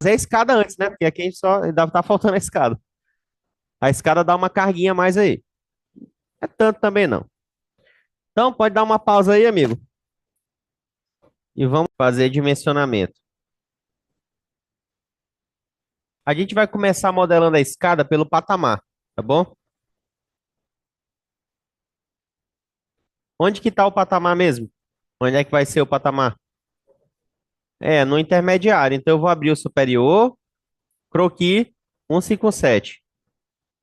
fazer a escada antes, né? Porque aqui a gente só ainda tá faltando a escada. A escada dá uma carguinha a mais aí. É tanto também não. Então, pode dar uma pausa aí, amigo. E vamos fazer dimensionamento. A gente vai começar modelando a escada pelo patamar, tá bom? Onde que tá o patamar mesmo? Onde é que vai ser o patamar? É, no intermediário. Então eu vou abrir o superior, croquis 157.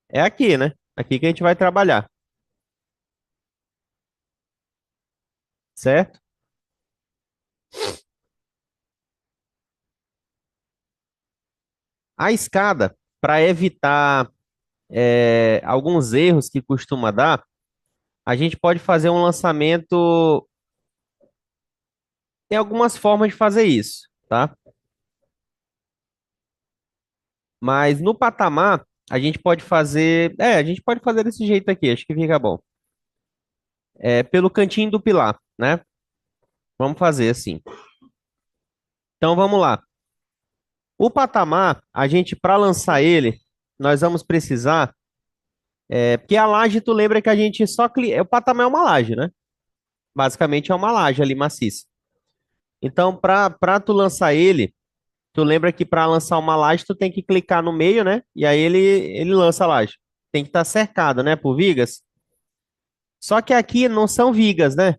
É aqui, né? Aqui que a gente vai trabalhar, certo? A escada, para evitar alguns erros que costuma dar, a gente pode fazer um lançamento. Tem algumas formas de fazer isso, tá? Mas no patamar, a gente pode fazer. É, a gente pode fazer desse jeito aqui, acho que fica bom. É, pelo cantinho do pilar, né? Vamos fazer assim. Então vamos lá. O patamar, a gente, para lançar ele, nós vamos precisar. Porque a laje, tu lembra que a gente só. O patamar é uma laje, né? Basicamente é uma laje ali maciça. Então, para tu lançar ele, tu lembra que para lançar uma laje, tu tem que clicar no meio, né? E aí ele lança a laje. Tem que estar cercado, né? Por vigas. Só que aqui não são vigas, né?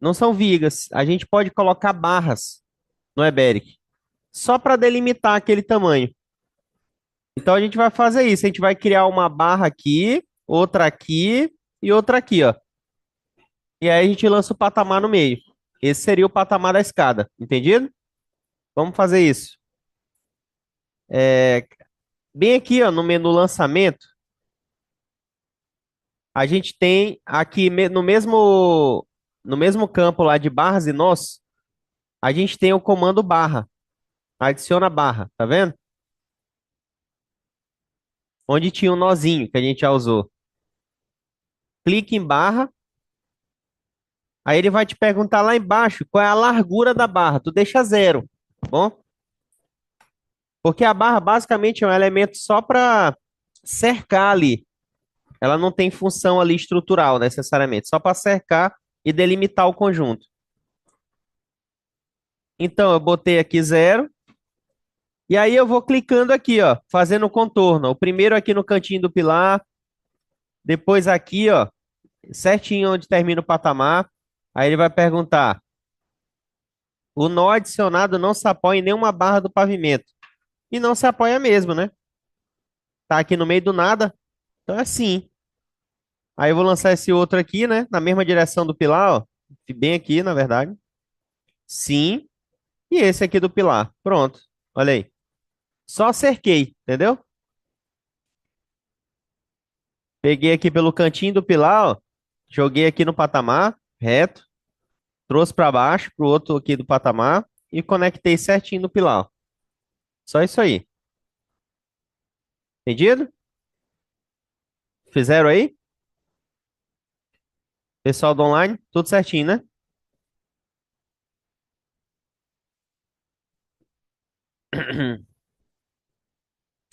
Não são vigas. A gente pode colocar barras no Eberic, só para delimitar aquele tamanho. Então a gente vai fazer isso. A gente vai criar uma barra aqui e outra aqui, ó. E aí a gente lança o patamar no meio. Esse seria o patamar da escada, entendido? Vamos fazer isso. É, bem aqui, ó, no menu lançamento, a gente tem aqui no mesmo campo lá de barras e nós, a gente tem o comando barra. Adiciona barra, tá vendo? Onde tinha um nozinho que a gente já usou. Clique em barra, aí ele vai te perguntar lá embaixo qual é a largura da barra. Tu deixa zero, tá bom? Porque a barra basicamente é um elemento só para cercar ali. Ela não tem função ali estrutural necessariamente, só para cercar e delimitar o conjunto. Então eu botei aqui zero e aí eu vou clicando aqui, ó, fazendo o contorno. O primeiro aqui no cantinho do pilar, depois aqui, ó, certinho onde termina o patamar. Aí ele vai perguntar: o nó adicionado não se apoia em nenhuma barra do pavimento. E não se apoia mesmo, né? Tá aqui no meio do nada. Então é sim. Aí eu vou lançar esse outro aqui, né? Na mesma direção do pilar, ó. Bem aqui, na verdade. Sim. E esse aqui do pilar. Pronto. Olha aí. Só cerquei, entendeu? Peguei aqui pelo cantinho do pilar, ó. Joguei aqui no patamar, reto. Trouxe para baixo, pro outro aqui do patamar. E conectei certinho no pilar, ó. Só isso aí. Entendido? Fizeram aí? Pessoal do online? Tudo certinho, né?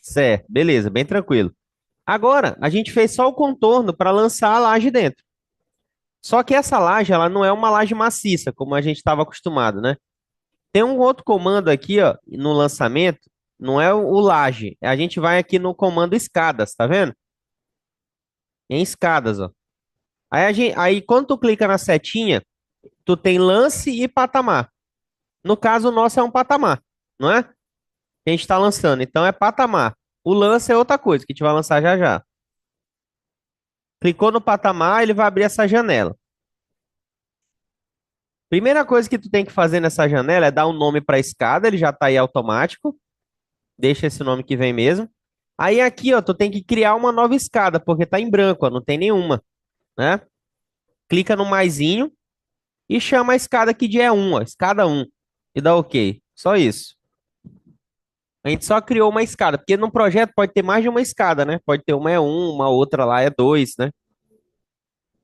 Certo. Beleza. Bem tranquilo. Agora, a gente fez só o contorno para lançar a laje dentro. Só que essa laje, ela não é uma laje maciça, como a gente estava acostumado, né? Tem um outro comando aqui, ó, no lançamento, não é o laje. A gente vai aqui no comando escadas, tá vendo? Em escadas, ó. Aí quando tu clica na setinha, tu tem lance e patamar. No caso, o nosso é um patamar, não é? Que a gente está lançando. Então é patamar. O lance é outra coisa que a gente vai lançar já já. Clicou no patamar, ele vai abrir essa janela. Primeira coisa que tu tem que fazer nessa janela é dar um nome para a escada, ele já está aí automático. Deixa esse nome que vem mesmo. Aí aqui, ó, tu tem que criar uma nova escada, porque tá em branco, ó, não tem nenhuma, né? Clica no maisinho e chama a escada aqui de E1, ó, escada 1 e dá OK. Só isso. A gente só criou uma escada, porque num projeto pode ter mais de uma escada, né? Pode ter uma E1, uma outra lá E2, né?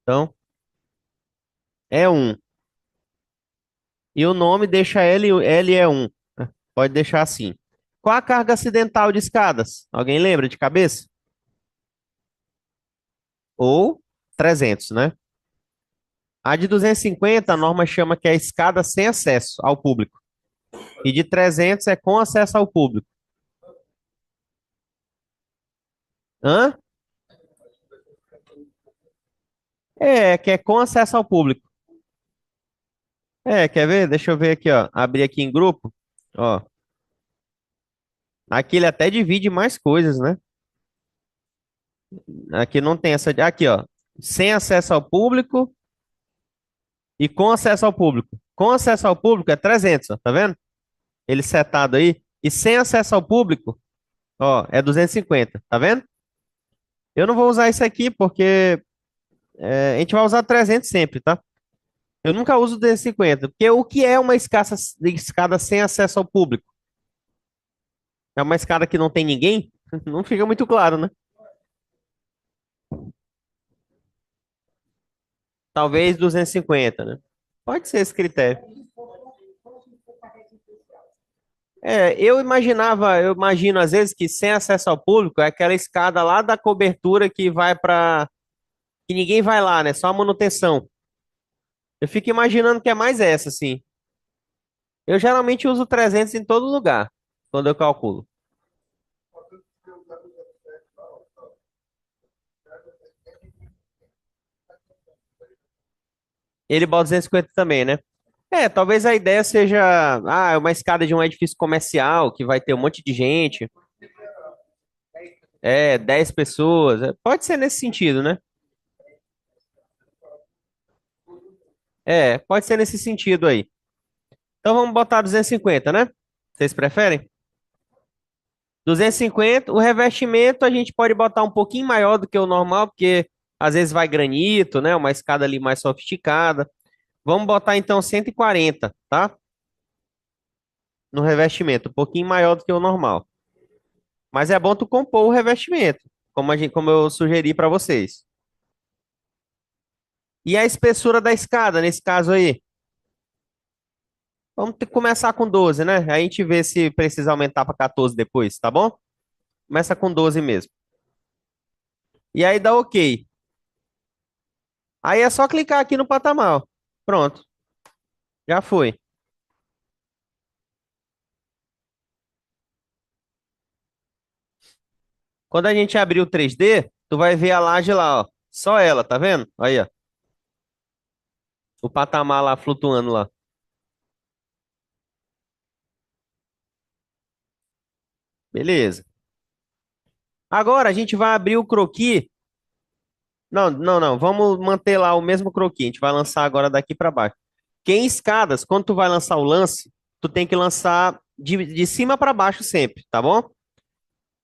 Então, E1. E o nome deixa L E1. Pode deixar assim. Qual a carga acidental de escadas? Alguém lembra de cabeça? Ou 300, né? A de 250, a norma chama que é escada sem acesso ao público. E de 300 é com acesso ao público. Hã? É, que é com acesso ao público. É, quer ver? Deixa eu ver aqui, ó. Abrir aqui em grupo. Ó. Aqui ele até divide mais coisas, né? Aqui não tem essa. Aqui, ó. Sem acesso ao público e com acesso ao público. Com acesso ao público é 300, ó. Tá vendo? Ele setado aí. E sem acesso ao público, ó, é 250. Tá vendo? Eu não vou usar isso aqui porque a gente vai usar 300 sempre, tá? Eu nunca uso 250. Porque o que é uma escada sem acesso ao público? É uma escada que não tem ninguém? Não fica muito claro, né? Talvez 250, né? Pode ser esse critério. É, eu imagino às vezes que sem acesso ao público é aquela escada lá da cobertura que vai para que ninguém vai lá, né? Só a manutenção. Eu fico imaginando que é mais essa, assim. Eu geralmente uso 300 em todo lugar quando eu calculo. Ele bota 250 também, né? É, talvez a ideia seja, é uma escada de um edifício comercial que vai ter um monte de gente, 10 pessoas. Pode ser nesse sentido, né? É, pode ser nesse sentido aí. Então vamos botar 250, né? Vocês preferem? 250. O revestimento a gente pode botar um pouquinho maior do que o normal, porque às vezes vai granito, né? Uma escada ali mais sofisticada. Vamos botar então 140, tá? No revestimento, um pouquinho maior do que o normal. Mas é bom tu compor o revestimento, como eu sugeri para vocês. E a espessura da escada, nesse caso aí? Vamos ter que começar com 12, né? Aí a gente vê se precisa aumentar para 14 depois, tá bom? Começa com 12 mesmo. E aí dá OK. Aí é só clicar aqui no patamar, ó. Pronto, já foi. Quando a gente abrir o 3D, tu vai ver a laje lá, ó. Só ela, tá vendo? Aí, ó. O patamar lá flutuando lá. Beleza. Agora a gente vai abrir o croquis. Não, não, não. Vamos manter lá o mesmo croquis. A gente vai lançar agora daqui para baixo. Que em escadas, quando tu vai lançar o lance, tu tem que lançar de cima para baixo sempre, tá bom?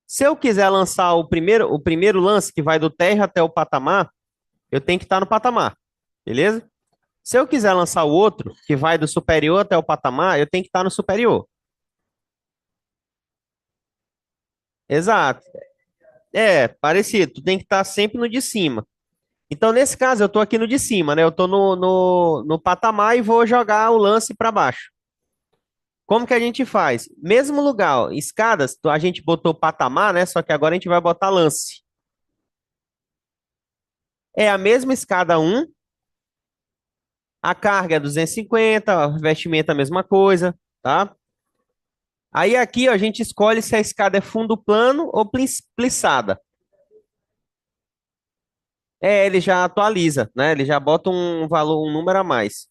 Se eu quiser lançar o primeiro lance, que vai do térreo até o patamar, eu tenho que estar no patamar, beleza? Se eu quiser lançar o outro, que vai do superior até o patamar, eu tenho que estar no superior. Exato. É, parecido. Tu tem que estar sempre no de cima. Então, nesse caso, eu estou aqui no de cima, né? Eu estou no patamar e vou jogar o lance para baixo. Como que a gente faz? Mesmo lugar, ó, escadas, a gente botou patamar, né? Só que agora a gente vai botar lance. É a mesma escada um, a carga é 250, o revestimento é a mesma coisa, tá? Aí aqui, ó, a gente escolhe se a escada é fundo plano ou plissada. É, ele já atualiza, né? Ele já bota um valor, um número a mais.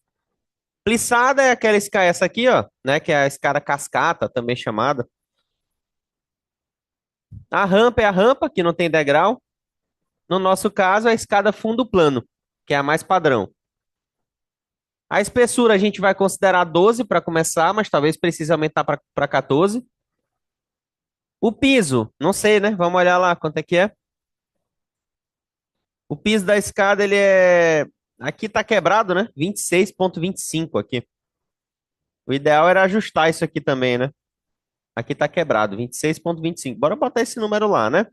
Plissada é aquela escada, essa aqui, ó, né? Que é a escada cascata, também chamada. A rampa é a rampa, que não tem degrau. No nosso caso, a escada fundo plano, que é a mais padrão. A espessura a gente vai considerar 12 para começar, mas talvez precise aumentar para 14. O piso, não sei, né? Vamos olhar lá quanto é que é. O piso da escada, ele é. Aqui tá quebrado, né? 26,25 aqui. O ideal era ajustar isso aqui também, né? Aqui tá quebrado, 26,25. Bora botar esse número lá, né?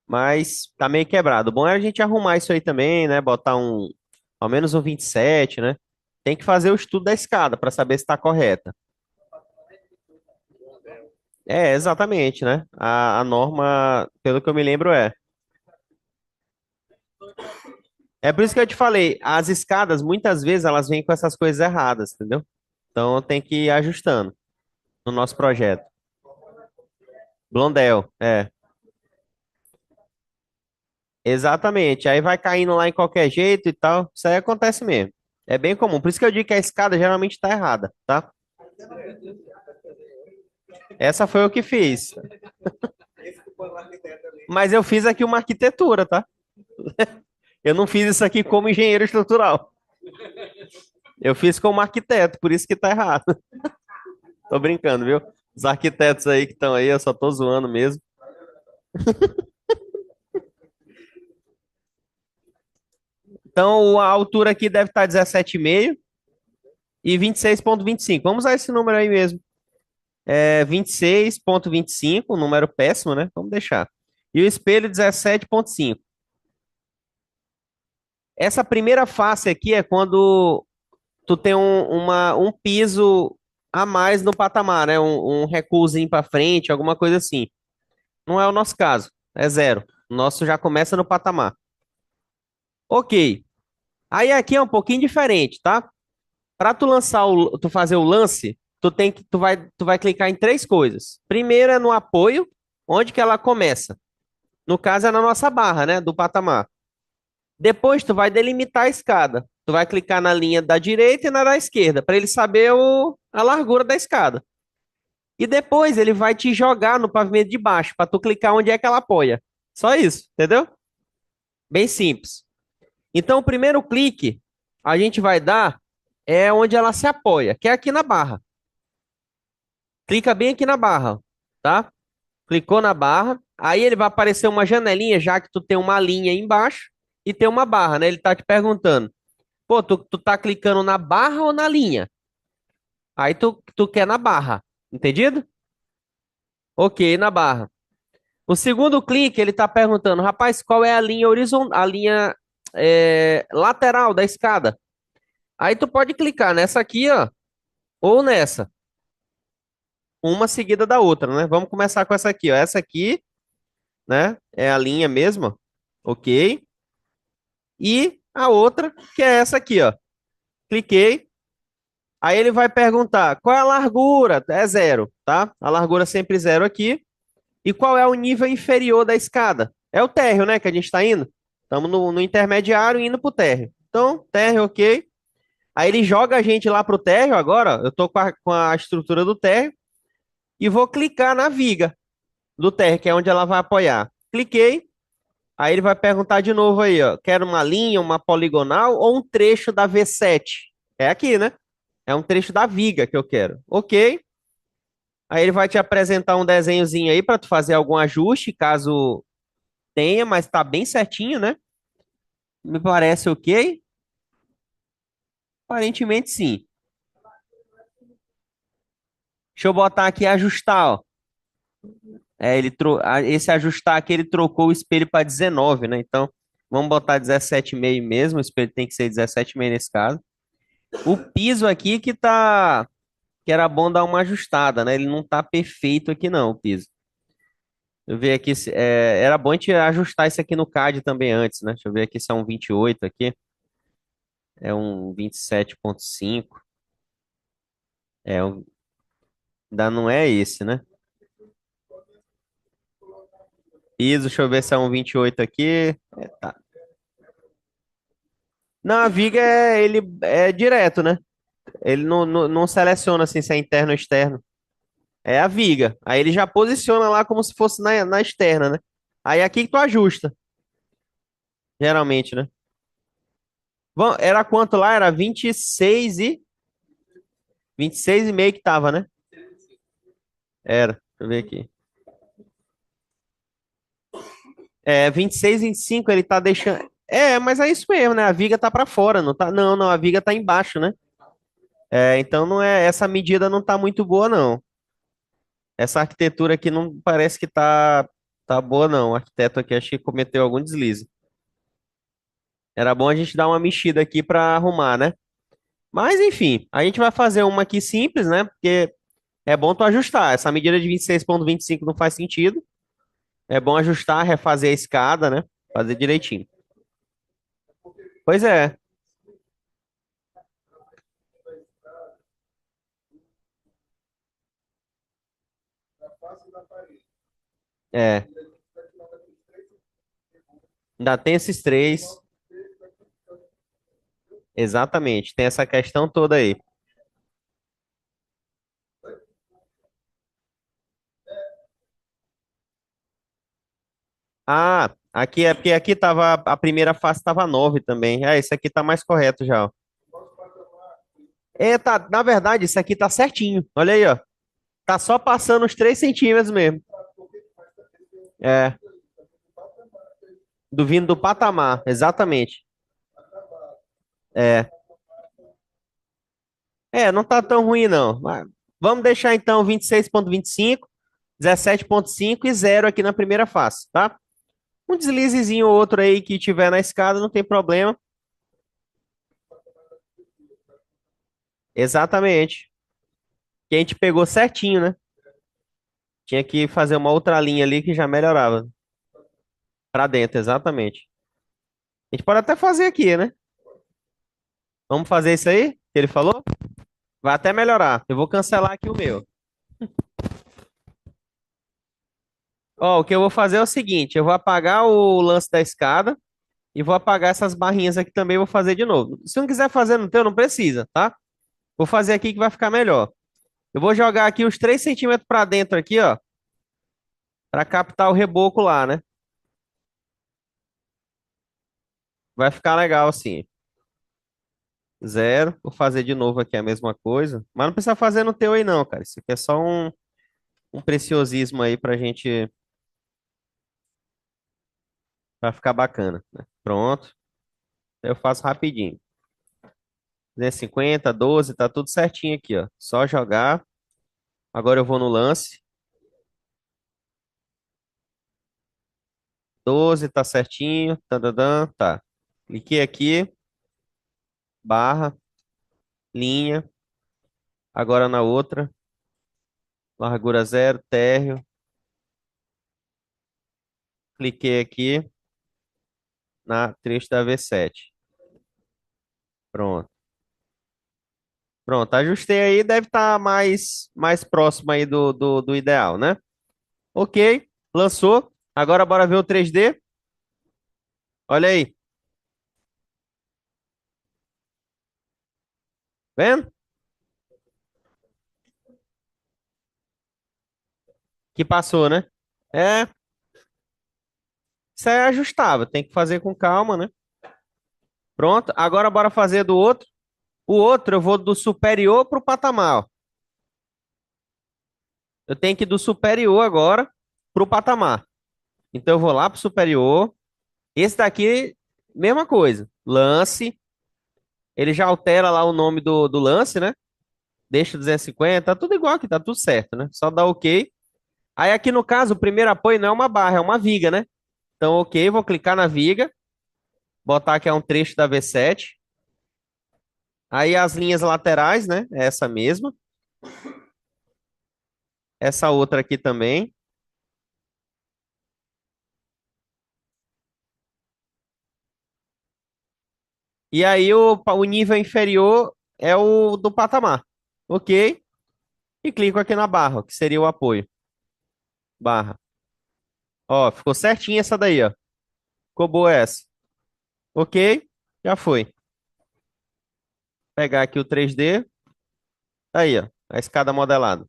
Mas tá meio quebrado. O bom é a gente arrumar isso aí também, né? Botar ao menos um 27, né? Tem que fazer o estudo da escada para saber se está correta. É, exatamente, né? A norma, pelo que eu me lembro, é. É por isso que eu te falei, as escadas, muitas vezes, elas vêm com essas coisas erradas, entendeu? Então tem que ir ajustando no nosso projeto. Blondel, é. Exatamente. Aí vai caindo lá em qualquer jeito e tal. Isso aí acontece mesmo. É bem comum. Por isso que eu digo que a escada geralmente está errada, tá? Essa foi o que fiz. Mas eu fiz aqui uma arquitetura, tá? Eu não fiz isso aqui como engenheiro estrutural. Eu fiz como arquiteto, por isso que tá errado. Tô brincando, viu? Os arquitetos aí que estão aí, eu só tô zoando mesmo. Então, a altura aqui deve estar 17,5 e 26,25. Vamos usar esse número aí mesmo. É 26,25, um número péssimo, né? Vamos deixar. E o espelho 17,5. Essa primeira face aqui é quando tu tem um piso a mais no patamar, né? Um recuozinho para frente, alguma coisa assim. Não é o nosso caso, é zero. O nosso já começa no patamar. Ok. Aí aqui é um pouquinho diferente, tá? Para tu fazer o lance, tu vai clicar em três coisas. Primeiro é no apoio, onde que ela começa. No caso é na nossa barra, né, do patamar. Depois tu vai delimitar a escada. Tu vai clicar na linha da direita e na da esquerda, para ele saber a largura da escada. E depois ele vai te jogar no pavimento de baixo, para tu clicar onde é que ela apoia. Só isso, entendeu? Bem simples. Então, o primeiro clique a gente vai dar é onde ela se apoia, que é aqui na barra. Clica bem aqui na barra, tá? Clicou na barra, aí ele vai aparecer uma janelinha, já que tu tem uma linha aí embaixo e tem uma barra, né? Ele tá te perguntando, pô, tu tá clicando na barra ou na linha? Aí tu quer na barra, entendido? Ok, na barra. O segundo clique, ele tá perguntando, rapaz, qual é a linha horizontal, a linha lateral da escada? Aí tu pode clicar nessa aqui, ó, ou nessa, uma seguida da outra, né? Vamos começar com essa aqui, ó. Essa aqui, né, é a linha mesmo, ok? E a outra, que é essa aqui, ó. Cliquei. Aí ele vai perguntar qual é a largura? É zero, tá? A largura é sempre zero aqui. E qual é o nível inferior da escada? É o térreo, né? Que a gente está indo. Estamos no intermediário indo para o térreo. Então, térreo, ok. Aí ele joga a gente lá para o térreo agora. Eu estou com a estrutura do térreo. E vou clicar na viga do térreo, que é onde ela vai apoiar. Cliquei. Aí ele vai perguntar de novo aí, ó. Quero uma linha, uma poligonal ou um trecho da V7? É aqui, né? É um trecho da viga que eu quero. Ok. Aí ele vai te apresentar um desenhozinho aí para tu fazer algum ajuste, caso tenha, mas tá bem certinho, né? Me parece ok. Aparentemente sim. Deixa eu botar aqui ajustar, ó. Esse ajustar aqui ele trocou o espelho para 19, né? Então, vamos botar 17,5 mesmo. O espelho tem que ser 17,5 nesse caso. O piso aqui que era bom dar uma ajustada, né? Ele não tá perfeito aqui não, o piso. Eu ver aqui, era bom a gente ajustar isso aqui no CAD também antes, né? Deixa eu ver aqui se é um 28 aqui. É um 27,5. É, ainda não é esse, né? Piso, deixa eu ver se é um 28 aqui. Tá. Não, a viga ele é direto, né? Ele não seleciona assim se é interno ou externo. É a viga. Aí ele já posiciona lá como se fosse na externa, né? Aí é aqui que tu ajusta, geralmente, né? Bom, era quanto lá? Era 26,5 que tava, né? Era. Deixa eu ver aqui. É, 26,25 ele tá deixando. É, mas é isso mesmo, né? A viga tá pra fora, não tá? Não, não, a viga tá embaixo, né? É, então não é, essa medida não tá muito boa, não. Essa arquitetura aqui não parece que tá boa, não. O arquiteto aqui acho que cometeu algum deslize. Era bom a gente dar uma mexida aqui pra arrumar, né? Mas enfim, a gente vai fazer uma aqui simples, né? Porque É bom tu ajustar. Essa medida de 26,25 não faz sentido. É bom ajustar, refazer a escada, né? Fazer direitinho. Pois é. É. Ainda tem esses três. Exatamente. Tem essa questão toda aí. Ah, aqui é porque aqui tava a primeira face tava 9 também. Ah, esse aqui tá mais correto já, ó. É, tá, na verdade, isso aqui tá certinho. Olha aí, ó. Tá só passando os 3 centímetros mesmo. É, do vindo do patamar, exatamente. É. É, não tá tão ruim não. Mas vamos deixar então 26,25, 17,5 e 0 aqui na primeira face, tá? Um deslizezinho ou outro aí que tiver na escada, não tem problema. Exatamente. Que a gente pegou certinho, né? Tinha que fazer uma outra linha ali que já melhorava. Pra dentro, exatamente. A gente pode até fazer aqui, né? Vamos fazer isso aí que ele falou? Vai até melhorar. Eu vou cancelar aqui o meu. Ó, o que eu vou fazer é o seguinte: eu vou apagar o lance da escada e vou apagar essas barrinhas aqui também. Vou fazer de novo. Se não quiser fazer no teu, não precisa, tá? Vou fazer aqui que vai ficar melhor. Eu vou jogar aqui os 3 centímetros pra dentro aqui, ó, pra captar o reboco lá, né? Vai ficar legal assim. Zero. Vou fazer de novo aqui a mesma coisa. Mas não precisa fazer no teu aí, não, cara. Isso aqui é só um preciosismo aí pra gente, pra ficar bacana, né? Pronto. Eu faço rapidinho. 250, 12, tá tudo certinho aqui, ó. Só jogar. Agora eu vou no lance. 12, tá certinho. Tadadã, tá. Cliquei aqui, barra, linha. Agora na outra, largura zero, térreo. Cliquei aqui na trecho da V7. Pronto. Pronto, ajustei aí, deve estar mais próximo aí do ideal, né? Ok, lançou. Agora bora ver o 3D. Olha aí, vendo? Que passou, né? É, isso é ajustável, tem que fazer com calma, né? Pronto, agora bora fazer do outro. O outro eu vou do superior pro patamar, ó. Eu tenho que ir do superior agora pro patamar. Então eu vou lá pro superior. Esse daqui, mesma coisa. Lance. Ele já altera lá o nome do lance, né? Deixa 250, tá tudo igual aqui, tá tudo certo, né? Só dá OK. Aí aqui no caso, o primeiro apoio não é uma barra, é uma viga, né? Então, OK, vou clicar na viga, botar que é um trecho da V7. Aí as linhas laterais, né? É essa mesma. Essa outra aqui também. E aí o nível inferior é o do patamar. OK? E clico aqui na barra, ó, que seria o apoio. Barra. Ó, ficou certinho essa daí, ó. Ficou boa essa. OK? Já foi. Pegar aqui o 3D. Aí, ó. A escada modelada.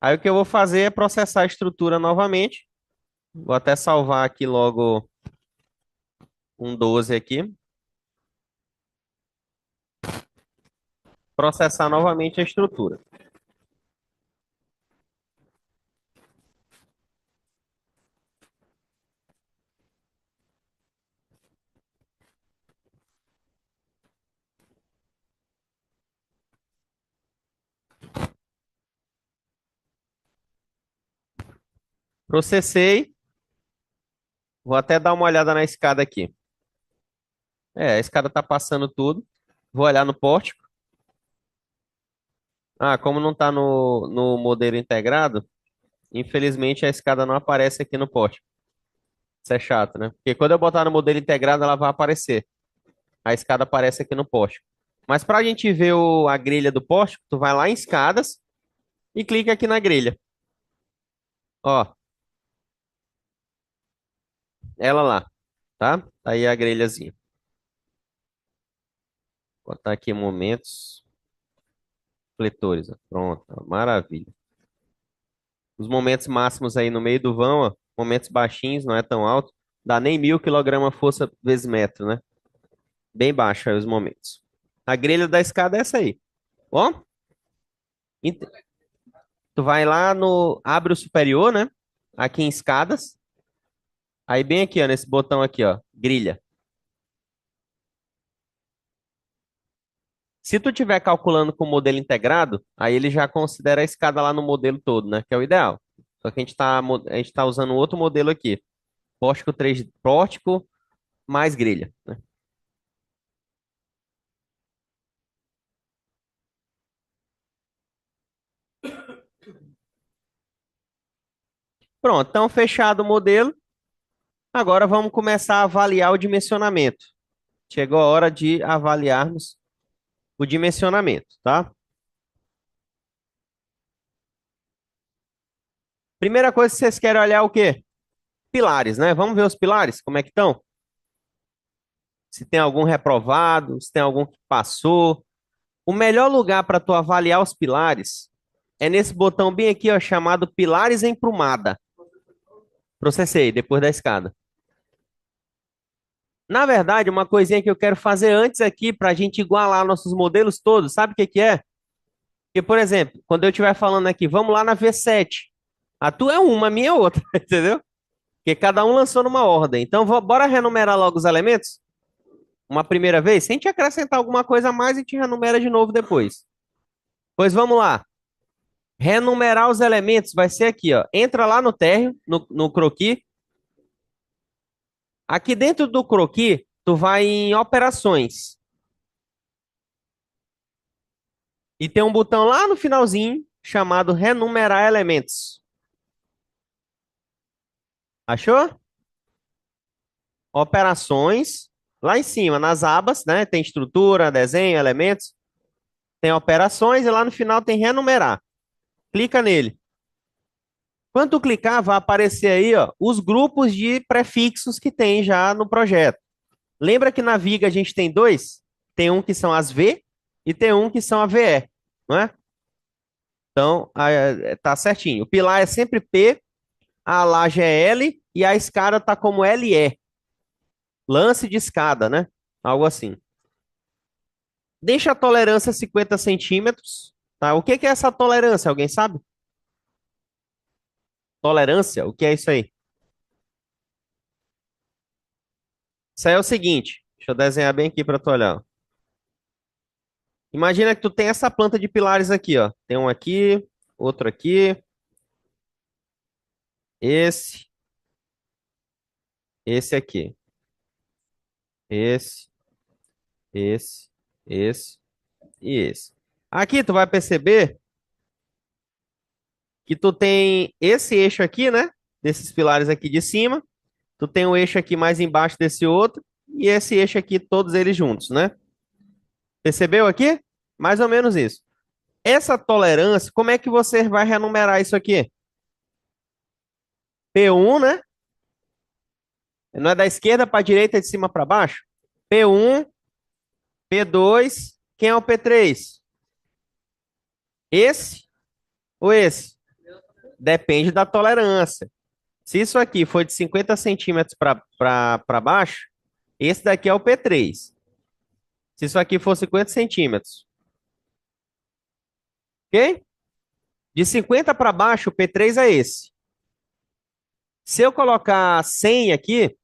Aí o que eu vou fazer é processar a estrutura novamente. Vou até salvar aqui logo um 12 aqui. Processar novamente a estrutura. Processei. Vou até dar uma olhada na escada aqui. É, a escada tá passando tudo. Vou olhar no pórtico. Ah, como não tá no modelo integrado, infelizmente a escada não aparece aqui no pórtico. Isso é chato, né? Porque quando eu botar no modelo integrado, ela vai aparecer. A escada aparece aqui no pórtico. Mas para a gente ver a grelha do pórtico, tu vai lá em escadas e clica aqui na grelha. Ó, ela lá, tá? Tá aí a grelhazinha. Vou botar aqui momentos, fletores, ó. Pronto, ó, maravilha. Os momentos máximos aí no meio do vão, ó, momentos baixinhos, não é tão alto. Dá nem 1.000 kg força vezes metro, né? Bem baixo aí os momentos. A grelha da escada é essa aí. Ó, ent- tu vai lá no, abre o superior, né? Aqui em escadas. Aí bem aqui, ó, nesse botão aqui, ó, grelha. Se tu tiver calculando com o modelo integrado, aí ele já considera a escada lá no modelo todo, né? Que é o ideal. Só que a gente tá usando outro modelo aqui. Pórtico 3, pórtico mais grelha, né? Pronto, então fechado o modelo. Agora vamos começar a avaliar o dimensionamento. Chegou a hora de avaliarmos o dimensionamento, tá? Primeira coisa que vocês querem olhar é o quê? Pilares, né? Vamos ver os pilares, como é que estão? Se tem algum reprovado, se tem algum que passou. O melhor lugar para tu avaliar os pilares é nesse botão bem aqui, ó, chamado Pilares em Prumada. Processei, depois da escada. Na verdade, uma coisinha que eu quero fazer antes aqui para a gente igualar nossos modelos todos, sabe o que que é? Porque, por exemplo, quando eu estiver falando aqui, vamos lá na V7. A tua é uma, a minha é outra, entendeu? Porque cada um lançou numa ordem. Então, bora renumerar logo os elementos? Uma primeira vez? Se a gente acrescentar alguma coisa a mais, a gente renumera de novo depois. Pois vamos lá. Renumerar os elementos vai ser aqui, ó. Entra lá no térreo, no croquis. Aqui dentro do croquis, tu vai em operações. E tem um botão lá no finalzinho chamado renumerar elementos. Achou? Operações. Lá em cima, nas abas, né? Tem estrutura, desenho, elementos. Tem operações e lá no final tem renumerar. Clica nele. Quando tu clicar, vai aparecer aí, ó, os grupos de prefixos que tem já no projeto. Lembra que na viga a gente tem dois? Tem um que são as V e tem um que são a VE, não é? Então, tá certinho. O pilar é sempre P, a laje é L e a escada tá como LE. Lance de escada, né? Algo assim. Deixa a tolerância 50 centímetros, tá? O que que é essa tolerância? Alguém sabe? Tolerância? O que é isso aí? Isso aí é o seguinte, deixa eu desenhar bem aqui para tu olhar. Imagina que tu tem essa planta de pilares aqui, ó. Tem um aqui, outro aqui, esse, esse aqui, esse, esse, esse e esse. Aqui tu vai perceber que tu tem esse eixo aqui, né? Desses pilares aqui de cima. Tu tem um eixo aqui mais embaixo desse outro e esse eixo aqui, todos eles juntos, né? Percebeu aqui? Mais ou menos isso. Essa tolerância, como é que você vai renumerar isso aqui? P1, né? Não é da esquerda para a direita, é de cima para baixo? P1, P2, quem é o P3? Esse ou esse? Depende da tolerância. Se isso aqui for de 50 centímetros para baixo, esse daqui é o P3. Se isso aqui for 50 centímetros, ok? De 50 para baixo, o P3 é esse. Se eu colocar 100 aqui,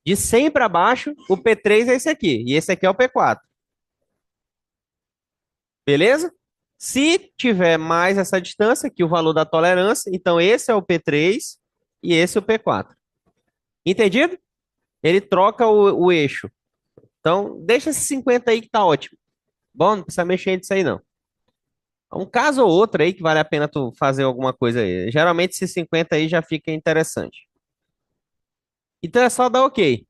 de 100 para baixo, o P3 é esse aqui. E esse aqui é o P4. Beleza? Se tiver mais essa distância, que o valor da tolerância, então esse é o P3 e esse é o P4. Entendido? Ele troca o eixo. Então, deixa esses 50 aí que tá ótimo. Bom, não precisa mexer nisso aí, não. Um caso ou outro aí que vale a pena tu fazer alguma coisa aí. Geralmente esses 50 aí já fica interessante. Então é só dar OK.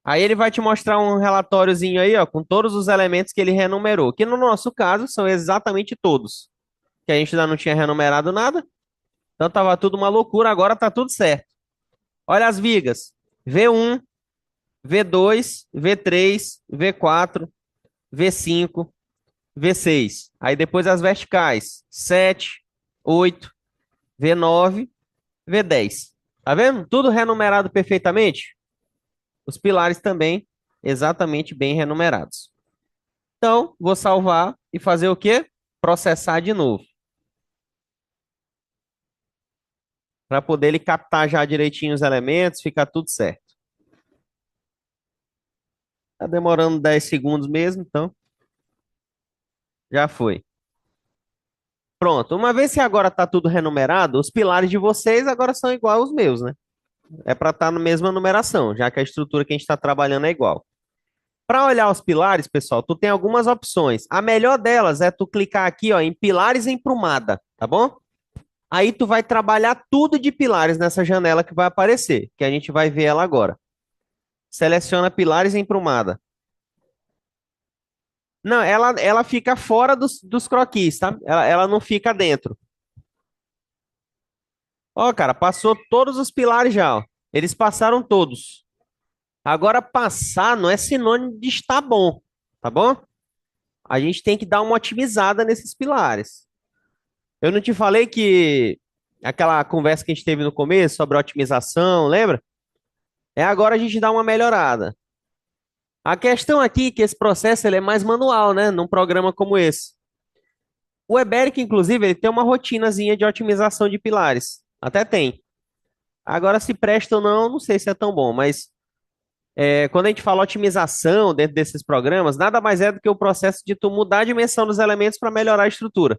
Aí ele vai te mostrar um relatóriozinho aí, ó, com todos os elementos que ele renumerou, que no nosso caso são exatamente todos, que a gente ainda não tinha renumerado nada, então tava tudo uma loucura, agora tá tudo certo. Olha as vigas: V1, V2, V3, V4, V5, V6. Aí depois as verticais: 7, 8, V9, V10. Tá vendo? Tudo renumerado perfeitamente. Os pilares também exatamente bem renumerados. Então, vou salvar e fazer o quê? Processar de novo. Para poder ele captar já direitinho os elementos, ficar tudo certo. Tá demorando 10 segundos mesmo, então já foi. Pronto. Uma vez que agora tá tudo renumerado, os pilares de vocês agora são igual aos meus, né? É para estar na mesma numeração, já que a estrutura que a gente está trabalhando é igual. Para olhar os pilares, pessoal, tu tem algumas opções. A melhor delas é tu clicar aqui, ó, em pilares em prumada, tá bom? Aí tu vai trabalhar tudo de pilares nessa janela que vai aparecer, que a gente vai ver ela agora. Seleciona pilares em prumada. Não, ela fica fora dos croquis, tá? Ela não fica dentro. Ó, cara, passou todos os pilares já, ó. Eles passaram todos. Agora, passar não é sinônimo de estar bom, tá bom? A gente tem que dar uma otimizada nesses pilares. Eu não te falei que aquela conversa que a gente teve no começo sobre otimização, lembra? É agora a gente dá uma melhorada. A questão aqui é que esse processo ele é mais manual, né? Num programa como esse. O Eberic, inclusive, ele tem uma rotinazinha de otimização de pilares. Até tem. Agora, se presta ou não, não sei se é tão bom, mas quando a gente fala otimização dentro desses programas, nada mais é do que o processo de tu mudar a dimensão dos elementos para melhorar a estrutura,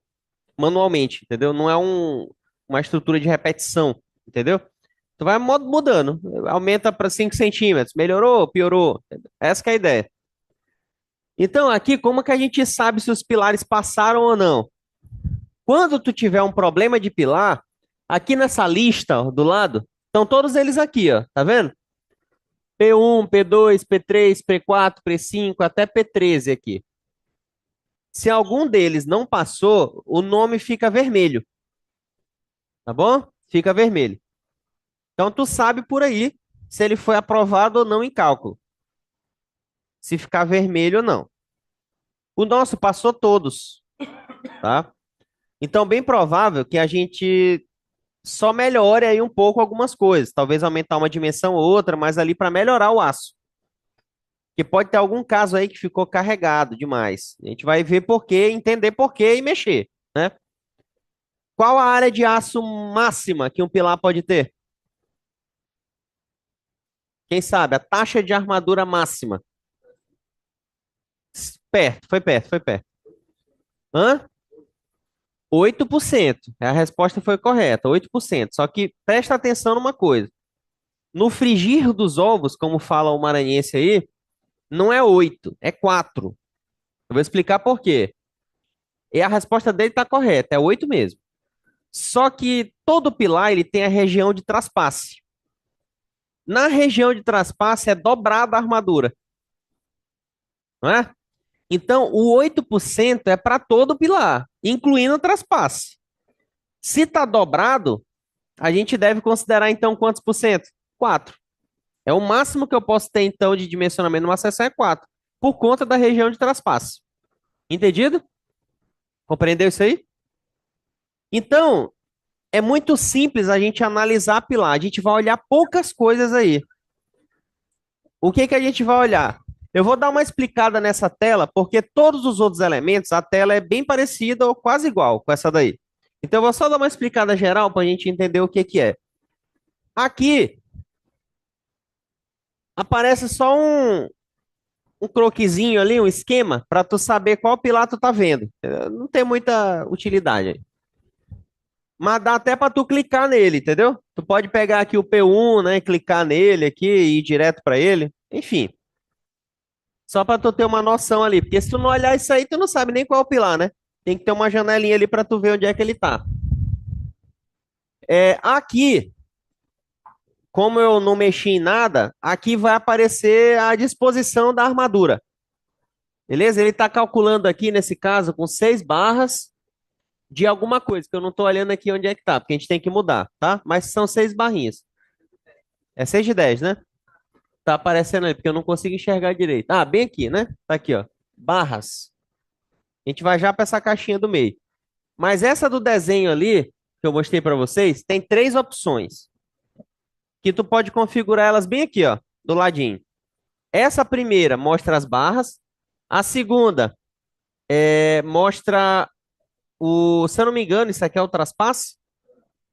manualmente, entendeu? Não é uma estrutura de repetição, entendeu? Tu vai mudando, aumenta para 5 centímetros, melhorou, piorou. Essa que é a ideia. Então, aqui, como que a gente sabe se os pilares passaram ou não? Quando tu tiver um problema de pilar, aqui nessa lista, ó, do lado, estão todos eles aqui, ó, tá vendo? P1, P2, P3, P4, P5, até P13 aqui. Se algum deles não passou, o nome fica vermelho, tá bom? Fica vermelho. Então tu sabe por aí se ele foi aprovado ou não em cálculo. Se ficar vermelho ou não. O nosso passou todos, tá? Então, bem provável que a gente só melhore aí um pouco algumas coisas. Talvez aumentar uma dimensão ou outra, mas ali para melhorar o aço. Que pode ter algum caso aí que ficou carregado demais. A gente vai ver por quê, entender por quê e mexer, né? Qual a área de aço máxima que um pilar pode ter? Quem sabe? A taxa de armadura máxima. Perto, foi perto, foi perto. Hã? 8%. A resposta foi correta, 8%. Só que presta atenção numa coisa. No frigir dos ovos, como fala o maranhense aí, não é 8, é 4. Eu vou explicar por quê. E a resposta dele está correta, é 8 mesmo. Só que todo pilar ele tem a região de traspasse. Na região de traspasse é dobrada a armadura, não é? Então, o 8% é para todo pilar, incluindo o traspasse. Se está dobrado, a gente deve considerar então quantos por cento? 4. É o máximo que eu posso ter então de dimensionamento numa seção é 4, por conta da região de traspasse. Entendido? Compreendeu isso aí? Então, é muito simples a gente analisar a pilar. A gente vai olhar poucas coisas aí. O que que a gente vai olhar? Eu vou dar uma explicada nessa tela, porque todos os outros elementos, a tela é bem parecida ou quase igual com essa daí. Então, eu vou só dar uma explicada geral para a gente entender o que que é. Aqui aparece só um croquisinho ali, um esquema, para tu saber qual pilar tu tá vendo. Não tem muita utilidade. Mas dá até para tu clicar nele, entendeu? Tu pode pegar aqui o P1, né, clicar nele aqui e ir direto para ele. Enfim. Só para tu ter uma noção ali, porque se tu não olhar isso aí, tu não sabe nem qual é o pilar, né? Tem que ter uma janelinha ali para tu ver onde é que ele tá. Aqui, como eu não mexi em nada, aqui vai aparecer a disposição da armadura. Beleza? Ele está calculando aqui, nesse caso, com 6 barras de alguma coisa, que eu não estou olhando aqui onde é que tá, porque a gente tem que mudar, tá? Mas são 6 barrinhas. É 6 de 10, né? Tá aparecendo aí, porque eu não consigo enxergar direito. Ah, bem aqui, né? Tá aqui, ó. Barras. A gente vai já para essa caixinha do meio. Mas essa do desenho ali, que eu mostrei para vocês, tem 3 opções. Que tu pode configurar elas bem aqui, ó, do ladinho. Essa primeira mostra as barras. A segunda mostra se eu não me engano, isso aqui é o traspasse?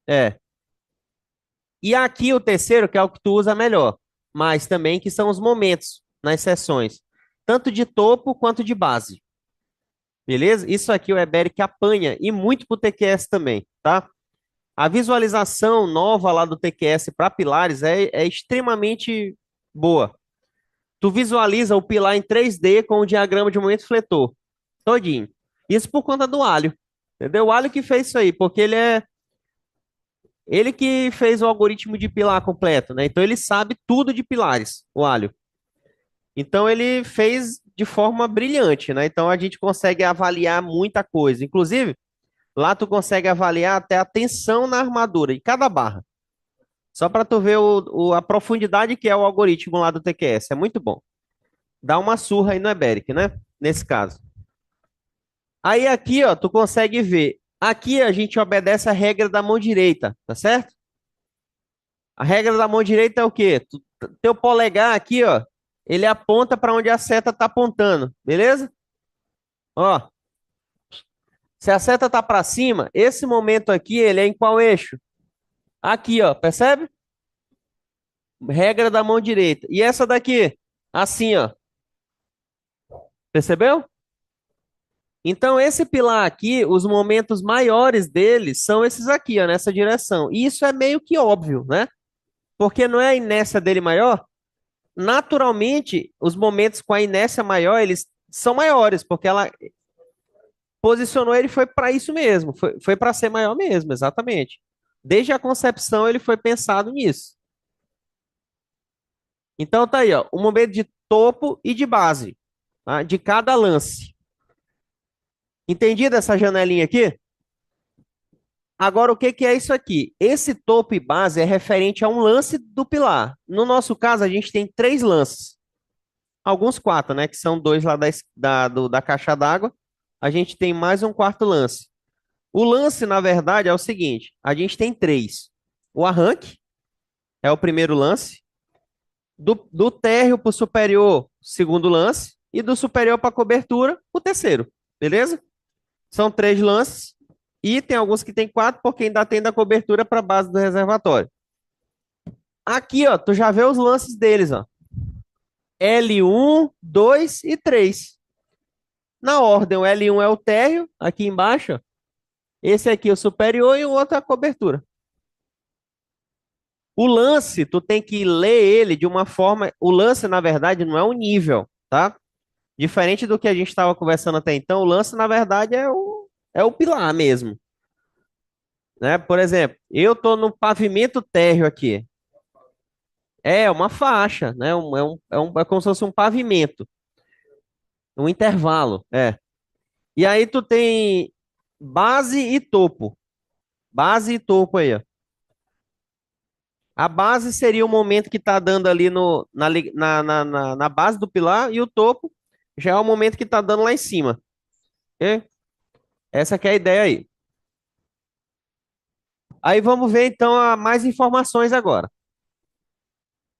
É. E aqui o terceiro, que é o que tu usa melhor, mas também que são os momentos nas sessões, tanto de topo quanto de base. Beleza? Isso aqui o Eberic apanha e muito pro TQS também, tá? A visualização nova lá do TQS para pilares é extremamente boa. Tu visualiza o pilar em 3D com o diagrama de momento fletor, todinho. Isso por conta do Alho. Entendeu? O Alho que fez isso aí, porque ele que fez o algoritmo de pilar completo, né? Então ele sabe tudo de pilares, o Alho. Então ele fez de forma brilhante, né? Então a gente consegue avaliar muita coisa. Inclusive, lá tu consegue avaliar até a tensão na armadura, em cada barra. Só para tu ver a profundidade que é o algoritmo lá do TQS. É muito bom. Dá uma surra aí no Eberic, né? Nesse caso. Aí aqui, ó, tu consegue ver. Aqui a gente obedece a regra da mão direita, tá certo? A regra da mão direita é o quê? Teu polegar aqui, ó, ele aponta para onde a seta tá apontando, beleza? Ó, se a seta tá para cima, esse momento aqui, ele é em qual eixo? Aqui, ó, percebe? Regra da mão direita. E essa daqui? Assim, ó. Percebeu? Então, esse pilar aqui, os momentos maiores dele são esses aqui, ó, nessa direção. E isso é meio que óbvio, né? Porque não é a inércia dele maior? Naturalmente, os momentos com a inércia maior, eles são maiores, porque ela posicionou ele foi para isso mesmo, foi para ser maior mesmo, exatamente. Desde a concepção ele foi pensado nisso. Então tá aí, ó, o momento de topo e de base, tá? De cada lance. Entendido essa janelinha aqui? Agora, o que que é isso aqui? Esse topo e base é referente a um lance do pilar. No nosso caso, a gente tem 3 lances. Alguns 4, né? Que são 2 lá da caixa d'água. A gente tem mais um quarto lance. O lance, na verdade, é o seguinte: a gente tem 3. O arranque é o primeiro lance. Do térreo para o superior, segundo lance. E do superior para a cobertura, o terceiro. Beleza? São 3 lances. E tem alguns que tem 4, porque ainda tem da cobertura para a base do reservatório. Aqui, ó, tu já vê os lances deles, ó. L1, 2 e 3. Na ordem, o L1 é o térreo, aqui embaixo, ó. Esse aqui é o superior e o outro é a cobertura. O lance, tu tem que ler ele de uma forma. O lance, na verdade, não é um nível, tá? Diferente do que a gente estava conversando até então, o lance, na verdade, é o pilar mesmo. Né? Por exemplo, eu tô no pavimento térreo aqui. É uma faixa, né? É como se fosse um pavimento, um intervalo. É. E aí tu tem base e topo. Base e topo aí, ó. A base seria o momento que está dando ali na base do pilar e o topo já é o momento que está dando lá em cima. Ok? Essa que é a ideia aí. Aí vamos ver então mais informações agora.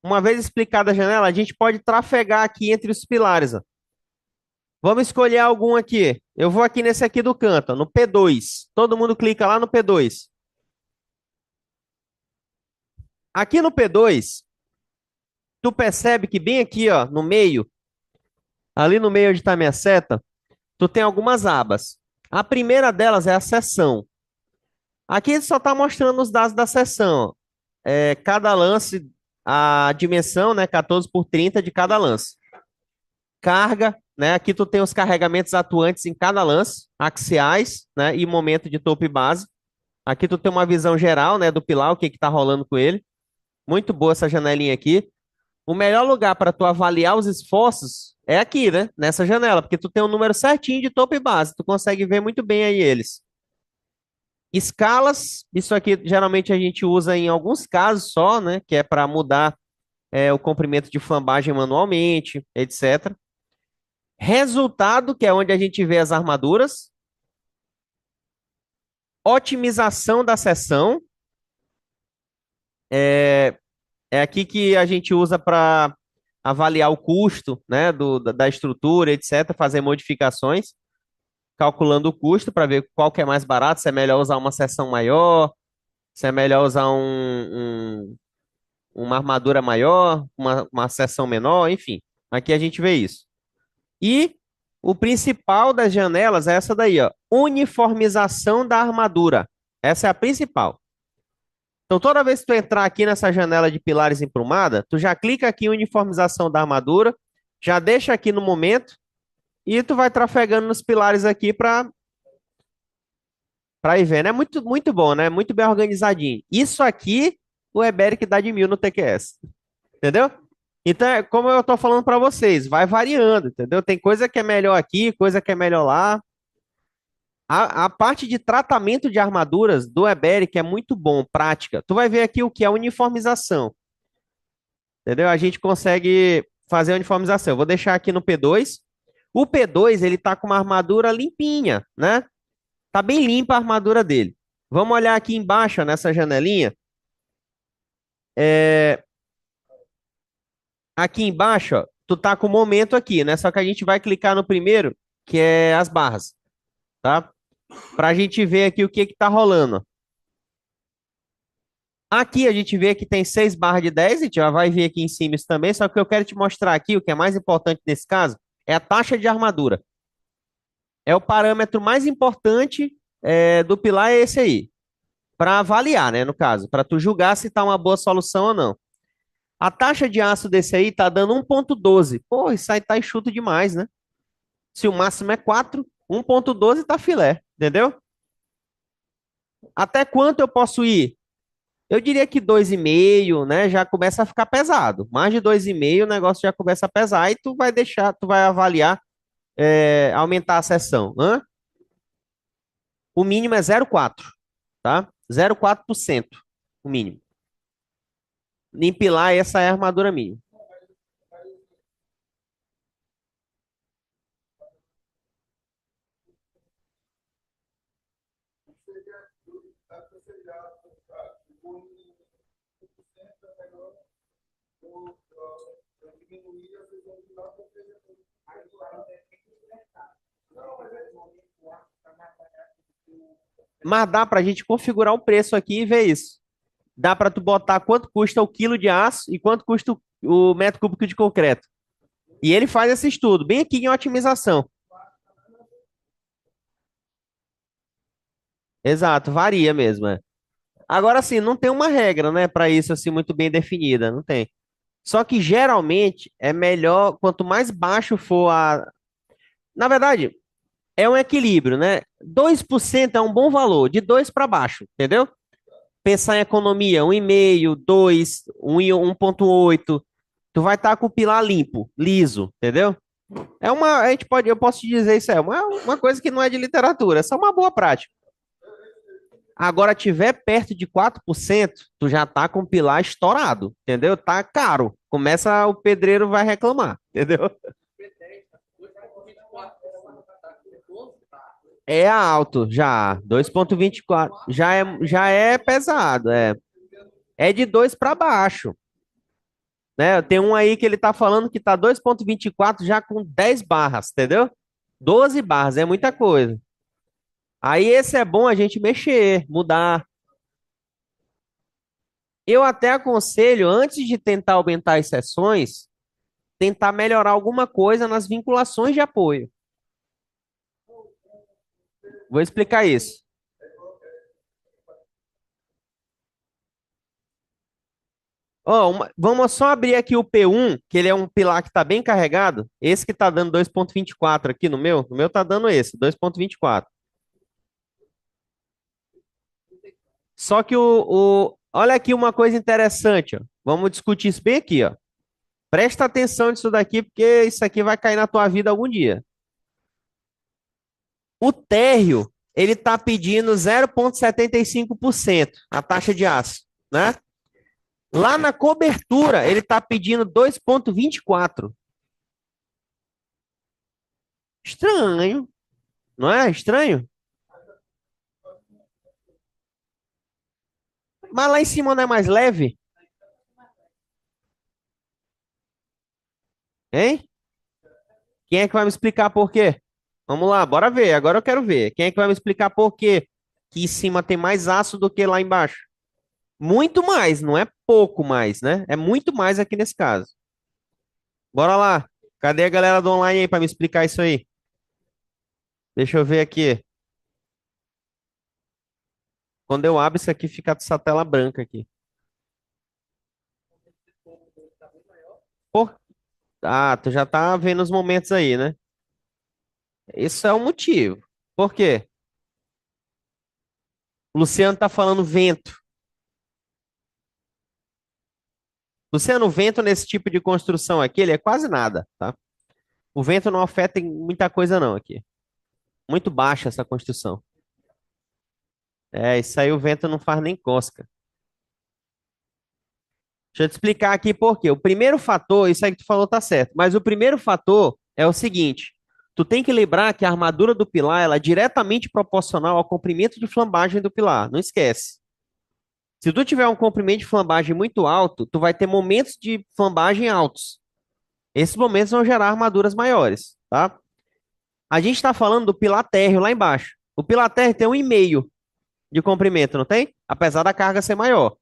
Uma vez explicada a janela, a gente pode trafegar aqui entre os pilares. Ó. Vamos escolher algum aqui. Eu vou aqui nesse aqui do canto, ó, no P2. Todo mundo clica lá no P2. Aqui no P2, tu percebe que bem aqui, ó, no meio, ali no meio onde está minha seta, tu tem algumas abas. A primeira delas é a seção. Aqui ele só está mostrando os dados da seção. Ó. Cada lance, a dimensão, né, 14 por 30 de cada lance. Carga, né? Aqui tu tem os carregamentos atuantes em cada lance, axiais, né? E momento de topo e base. Aqui tu tem uma visão geral, né, do pilar, o que que tá rolando com ele. Muito boa essa janelinha aqui. O melhor lugar para tu avaliar os esforços é aqui, né? Nessa janela, porque tu tem um número certinho de topo e base. Tu consegue ver muito bem aí eles. Escalas, isso aqui geralmente a gente usa em alguns casos só, né? Que é para mudar o comprimento de flambagem manualmente, etc. Resultado, que é onde a gente vê as armaduras. Otimização da seção. É aqui que a gente usa para avaliar o custo, né, da estrutura, etc., fazer modificações, calculando o custo para ver qual que é mais barato, se é melhor usar uma seção maior, se é melhor usar uma armadura maior, uma seção menor, enfim. Aqui a gente vê isso. E o principal das janelas é essa daí, ó, uniformização da armadura. Essa é a principal. Então, toda vez que tu entrar aqui nessa janela de pilares emprumada, tu já clica aqui em uniformização da armadura, já deixa aqui no momento e tu vai trafegando nos pilares aqui para ir vendo. É muito, muito bom, né? Muito bem organizadinho. Isso aqui, o Eberic dá de 1000 no TQS. Entendeu? Então, é como eu tô falando para vocês, vai variando, entendeu? Tem coisa que é melhor aqui, coisa que é melhor lá. A parte de tratamento de armaduras do Eberic é muito bom, prática. Tu vai ver aqui o que é uniformização. Entendeu? A gente consegue fazer a uniformização. Eu vou deixar aqui no P2. O P2, ele tá com uma armadura limpinha, né? Tá bem limpa a armadura dele. Vamos olhar aqui embaixo, ó, nessa janelinha. É, aqui embaixo, ó, tu tá com o momento aqui, né? Só que a gente vai clicar no primeiro, que é as barras, tá? Pra gente ver aqui o que que tá rolando. Aqui a gente vê que tem 6 barras de 10, a gente já vai ver aqui em cima isso também, só que eu quero te mostrar aqui, o que é mais importante nesse caso, é a taxa de armadura. É o parâmetro mais importante do pilar, é esse aí. Para avaliar, né, no caso, para tu julgar se tá uma boa solução ou não. A taxa de aço desse aí tá dando 1,12. Pô, isso aí tá enxuto demais, né? Se o máximo é 4, 1,12 tá filé, entendeu? Até quanto eu posso ir? Eu diria que 2,5, né, já começa a ficar pesado. Mais de 2,5, o negócio já começa a pesar e tu vai deixar, tu vai avaliar, aumentar a seção. Hã? O mínimo é 0,4, tá? 0,4% o mínimo. Em pilar, essa é a armadura mínima. Mas dá pra gente configurar um preço aqui e ver isso. Dá pra tu botar quanto custa o quilo de aço e quanto custa o metro cúbico de concreto. E ele faz esse estudo, bem aqui em otimização. Exato, varia mesmo. Agora, assim, não tem uma regra, né, para isso assim muito bem definida, não tem. Só que geralmente é melhor quanto mais baixo for a. Na verdade, é um equilíbrio, né? 2% é um bom valor, de 2 para baixo, entendeu? Pensar em economia, 1,5, 2, 1,8. Tu vai estar com o pilar limpo, liso, entendeu? A gente pode, eu posso te dizer isso, é uma coisa que não é de literatura, é só uma boa prática. Agora, tiver perto de 4%, tu já tá com o pilar estourado, entendeu? Tá caro. Começa, o pedreiro vai reclamar, entendeu? É alto já, 2,24. Já é pesado, é. É de 2 para baixo, né? Tem um aí que ele tá falando que tá 2,24 já com 10 barras, entendeu? 12 barras, é muita coisa. Aí esse é bom a gente mexer, mudar. Eu até aconselho, antes de tentar aumentar as sessões, tentar melhorar alguma coisa nas vinculações de apoio. Vou explicar isso. Ó, vamos só abrir aqui o P1, que ele é um pilar que está bem carregado. Esse que está dando 2,24 aqui no meu. No meu tá dando esse, 2,24. Só que olha aqui uma coisa interessante, ó. Vamos discutir isso bem aqui, ó. Presta atenção nisso daqui, porque isso aqui vai cair na tua vida algum dia. O térreo, ele está pedindo 0,75% a taxa de aço, né? Lá na cobertura, ele está pedindo 2,24. Estranho, não é? Estranho? Mas lá em cima não é mais leve, hein? Quem é que vai me explicar por quê? Vamos lá, bora ver. Agora eu quero ver. Quem é que vai me explicar por quê que em cima tem mais aço do que lá embaixo? Muito mais, não é pouco mais, né? É muito mais aqui nesse caso. Bora lá. Cadê a galera do online aí para me explicar isso aí? Deixa eu ver aqui. Quando eu abro isso aqui, fica essa tela branca aqui. Por... Ah, tu já tá vendo os momentos aí, né? Isso é o motivo. Por quê? O Luciano tá falando vento. Luciano, o vento nesse tipo de construção aqui, ele é quase nada, tá? O vento não afeta em muita coisa não aqui. Muito baixa essa construção. É, isso aí o vento não faz nem cosca. Deixa eu te explicar aqui por quê. O primeiro fator, isso aí que tu falou tá certo, mas o primeiro fator é o seguinte: tu tem que lembrar que a armadura do pilar ela é diretamente proporcional ao comprimento de flambagem do pilar. Não esquece. Se tu tiver um comprimento de flambagem muito alto, tu vai ter momentos de flambagem altos. Esses momentos vão gerar armaduras maiores, tá? A gente está falando do pilar térreo lá embaixo. O pilar térreo tem 1,5 de comprimento, não tem? Apesar da carga ser maior.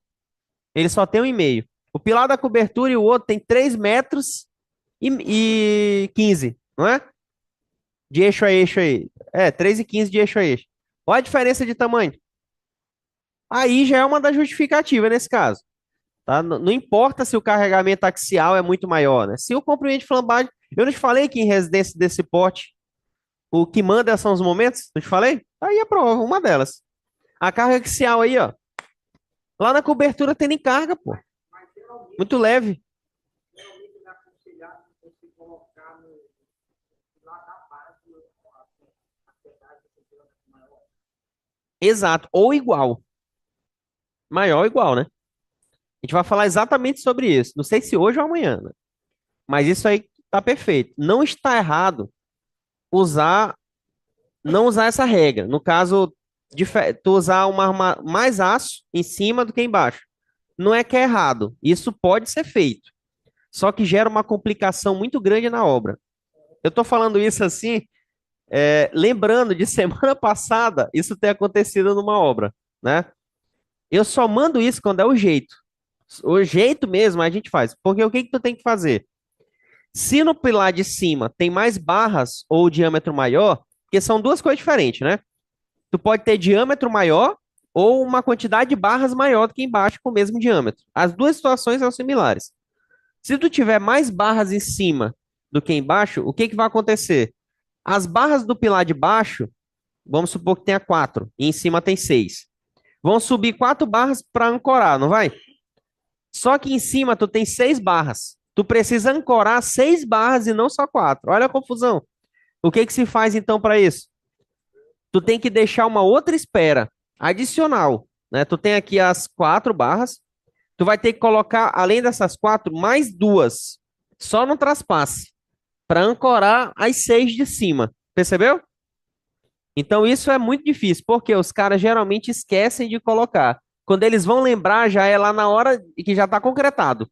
Ele só tem 1,5. O pilar da cobertura e o outro tem 3 metros e 15, não é? De eixo a eixo aí. É, 3,15 de eixo a eixo. Olha a diferença de tamanho. Aí já é uma das justificativas nesse caso. Tá? Não importa se o carregamento axial é muito maior, né? Se o comprimento de flambagem. Eu não te falei que em residência desse porte, o que manda são os momentos? Não te falei? Aí a prova, uma delas. A carga axial aí, ó. Lá na cobertura tem nem carga, pô. Muito leve. Exato. Ou igual. Maior ou igual, né? A gente vai falar exatamente sobre isso. Não sei se hoje ou amanhã, né? Mas isso aí tá perfeito. Não está errado usar, não usar essa regra. No caso, tu usar mais aço em cima do que embaixo. Não é que é errado. Isso pode ser feito. Só que gera uma complicação muito grande na obra. Eu tô falando isso assim, lembrando de semana passada, isso ter acontecido numa obra, né? Eu só mando isso quando é o jeito. O jeito mesmo a gente faz. Porque o que que tu tem que fazer? Se no pilar de cima tem mais barras ou diâmetro maior, porque são duas coisas diferentes, né? Tu pode ter diâmetro maior ou uma quantidade de barras maior do que embaixo com o mesmo diâmetro. As duas situações são similares. Se tu tiver mais barras em cima do que embaixo, o que que vai acontecer? As barras do pilar de baixo, vamos supor que tenha quatro, e em cima tem seis. Vão subir quatro barras para ancorar, não vai? Só que em cima tu tem seis barras. Tu precisa ancorar seis barras e não só quatro. Olha a confusão. O que que se faz então para isso? Tu tem que deixar uma outra espera adicional, né? Tu tem aqui as quatro barras. Tu vai ter que colocar, além dessas quatro, mais duas, só no traspasse, para ancorar as seis de cima. Percebeu? Então isso é muito difícil, porque os caras geralmente esquecem de colocar. Quando eles vão lembrar, já é lá na hora que já está concretado.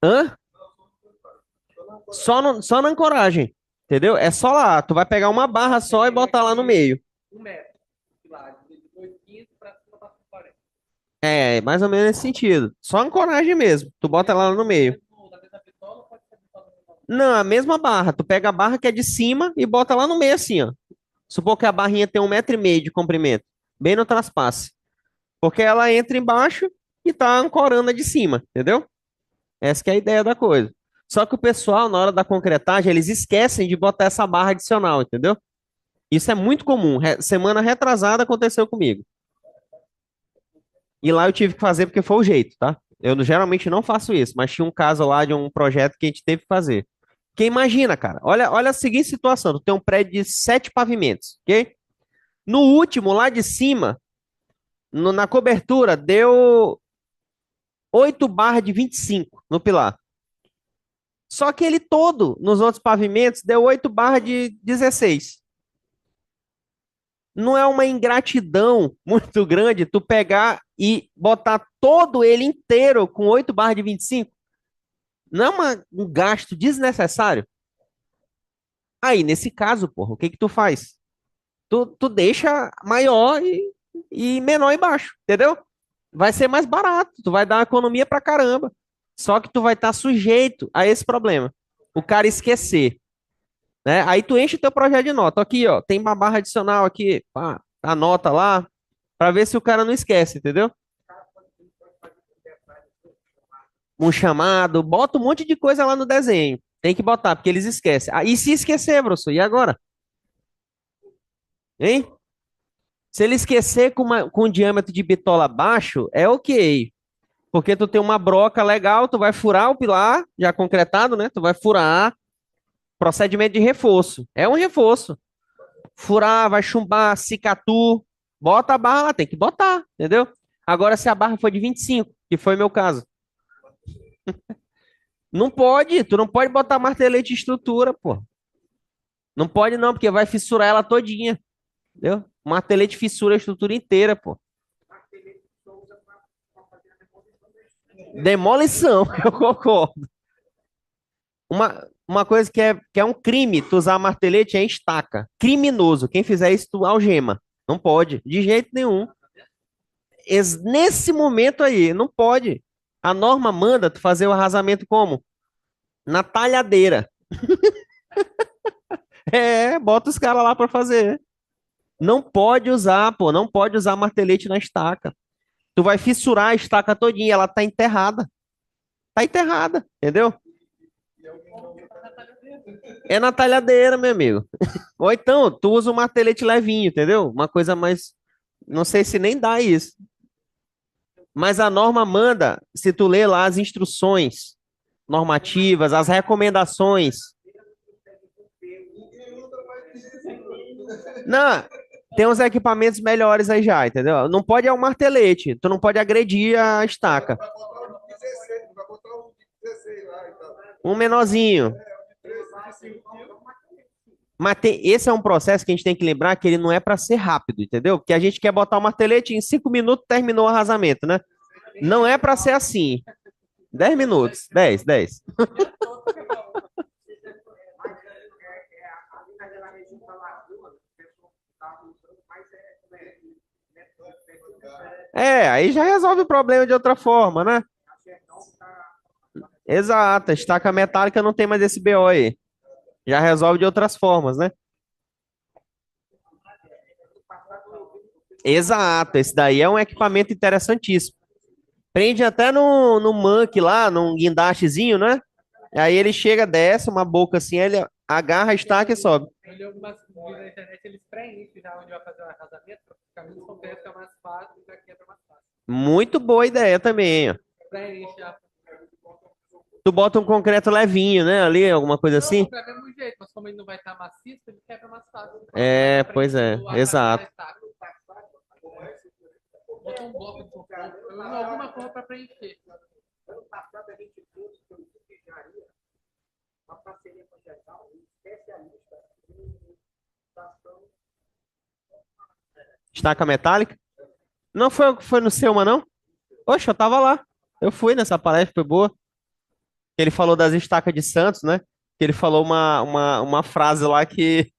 Hã? Só na ancoragem, entendeu? É só lá. Tu vai pegar uma barra só e botar lá no meio. É, mais ou menos nesse sentido. Só ancoragem mesmo. Tu bota lá no meio. Não, a mesma barra. Tu pega a barra que é de cima e bota lá no meio assim, ó. Supor que a barrinha tem 1,5 m de comprimento. Bem no traspasse. Porque ela entra embaixo e tá ancorando a de cima, entendeu? Essa que é a ideia da coisa. Só que o pessoal, na hora da concretagem, eles esquecem de botar essa barra adicional, entendeu? Isso é muito comum. Semana retrasada aconteceu comigo. E lá eu tive que fazer porque foi o jeito, tá? Geralmente não faço isso, mas tinha um caso lá de um projeto que a gente teve que fazer. Porque imagina, cara, olha a seguinte situação: tu tem um prédio de 7 pavimentos, ok? No último, lá de cima, na cobertura, deu 8 barras de 25 no pilar. Só que ele todo, nos outros pavimentos, deu 8 barras de 16. Não é uma ingratidão muito grande tu pegar e botar todo ele inteiro com 8 barras de 25? Não é um gasto desnecessário? Aí, nesse caso, porra, o que que tu faz? Tu deixa maior e menor embaixo, entendeu? Vai ser mais barato, tu vai dar uma economia pra caramba. Só que tu vai estar sujeito a esse problema. O cara esquecer, né? Aí tu enche o teu projeto de nota. Aqui, ó, tem uma barra adicional aqui, pá, anota lá, pra ver se o cara não esquece, entendeu? Um chamado, bota um monte de coisa lá no desenho. Tem que botar, porque eles esquecem. Ah, e se esquecer, professor, e agora? Hein? Se ele esquecer com um diâmetro de bitola baixo, é ok. Porque tu tem uma broca legal, tu vai furar o pilar, já concretado, né? Tu vai furar, procedimento de reforço. É um reforço. Furar, vai chumbar, cicatu, bota a barra lá, tem que botar, entendeu? Agora, se a barra for de 25, que foi meu caso, não pode, tu não pode botar martelete de estrutura, pô. Não pode não, porque vai fissurar ela todinha, entendeu? Martelete fissura a estrutura inteira, pô. Demolição, eu concordo. Uma coisa que é um crime, tu usar martelete é estaca. Criminoso. Quem fizer isso, tu algema. Não pode, de jeito nenhum. Nesse momento aí, não pode. A norma manda tu fazer o arrasamento como? Na talhadeira. É, bota os caras lá pra fazer. Não pode usar, pô, não pode usar martelete na estaca. Tu vai fissurar a estaca todinha, ela tá enterrada. Tá enterrada, entendeu? É na talhadeira, meu amigo. Ou então, tu usa um martelete levinho, entendeu? Uma coisa mais. Não sei se nem dá isso. Mas a norma manda, se tu ler lá as instruções normativas, as recomendações. Não, tem uns equipamentos melhores aí já, entendeu? Não pode é um martelete, tu não pode agredir a estaca. Um menorzinho. Mas esse é um processo que a gente tem que lembrar que ele não é para ser rápido, entendeu? Porque a gente quer botar o martelete em 5 minutos terminou o arrasamento, né? Não é para ser assim. 10 minutos, 10. É, aí já resolve o problema de outra forma, né? Exato, a estaca metálica não tem mais esse BO aí. Já resolve de outras formas, né? Exato, esse daí é um equipamento interessantíssimo. Prende até no manque lá, num guindastezinho, né? Aí ele chega, desce uma boca assim, ele agarra a estaca e sobe. Eu li algumas vídeos na internet, eles preenchem já onde vai fazer o arrasamento, para os caminhos são fica mais fácil e já quebra mais fácil. Muito boa ideia também, ó. Preenche já. Tu bota um concreto levinho, né? Ali, alguma coisa Não, assim? não é do mesmo jeito, mas como ele não vai estar maciço, ele quebra mais fácil. É, pois é, O arrasamento da exato. estaca. Bota um bloco de concreto, alguma forma para preencher. Estaca metálica? Não foi no Selma, não? Oxe, eu tava lá. Eu fui nessa palestra, foi boa. Ele falou das estacas de Santos, né? Que ele falou uma frase lá que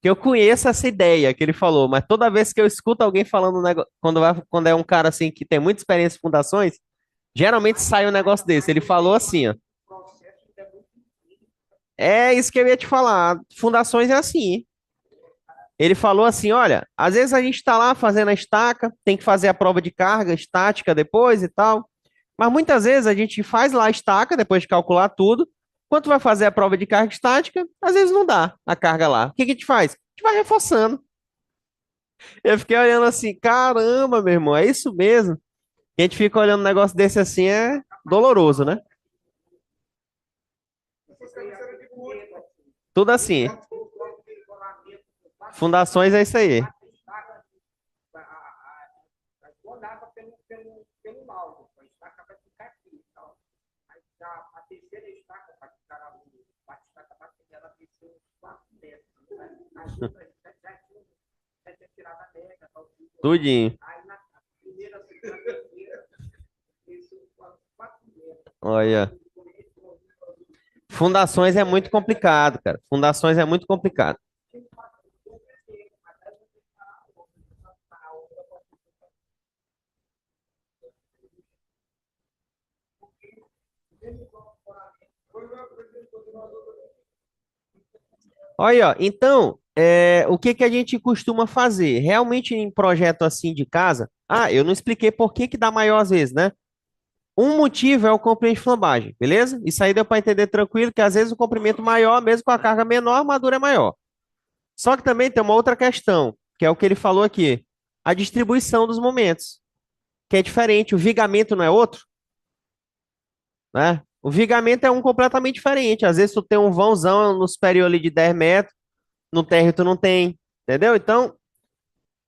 eu conheço essa ideia que ele falou, mas toda vez que eu escuto alguém falando um negócio, quando é um cara assim que tem muita experiência em fundações, geralmente sai um negócio desse. Ele falou assim, ó. É isso que eu ia te falar. Fundações é assim. Ele falou assim: olha, às vezes a gente está lá fazendo a estaca, tem que fazer a prova de carga estática depois e tal. Mas muitas vezes a gente faz lá a estaca, depois de calcular tudo. Quando vai fazer a prova de carga estática, às vezes não dá a carga lá. O que que a gente faz? A gente vai reforçando. Eu fiquei olhando assim, caramba, meu irmão, é isso mesmo. E a gente fica olhando um negócio desse assim, é doloroso, né? Tudo assim. Fundações é isso aí. Tudinho. Olha. Fundações é muito complicado, cara. Fundações é muito complicado. Olha, ó, então, o que que a gente costuma fazer? Realmente em projeto assim de casa, eu não expliquei por que que dá maior às vezes, né? Um motivo é o comprimento de flambagem, beleza? Isso aí deu para entender tranquilo, que às vezes o comprimento maior, mesmo com a carga menor, a armadura é maior. Só que também tem uma outra questão, que é o que ele falou aqui, a distribuição dos momentos, que é diferente. O vigamento não é outro, né? O vigamento é um completamente diferente. Às vezes tu tem um vãozão no superior ali de 10 metros, no térreo tu não tem, entendeu? Então,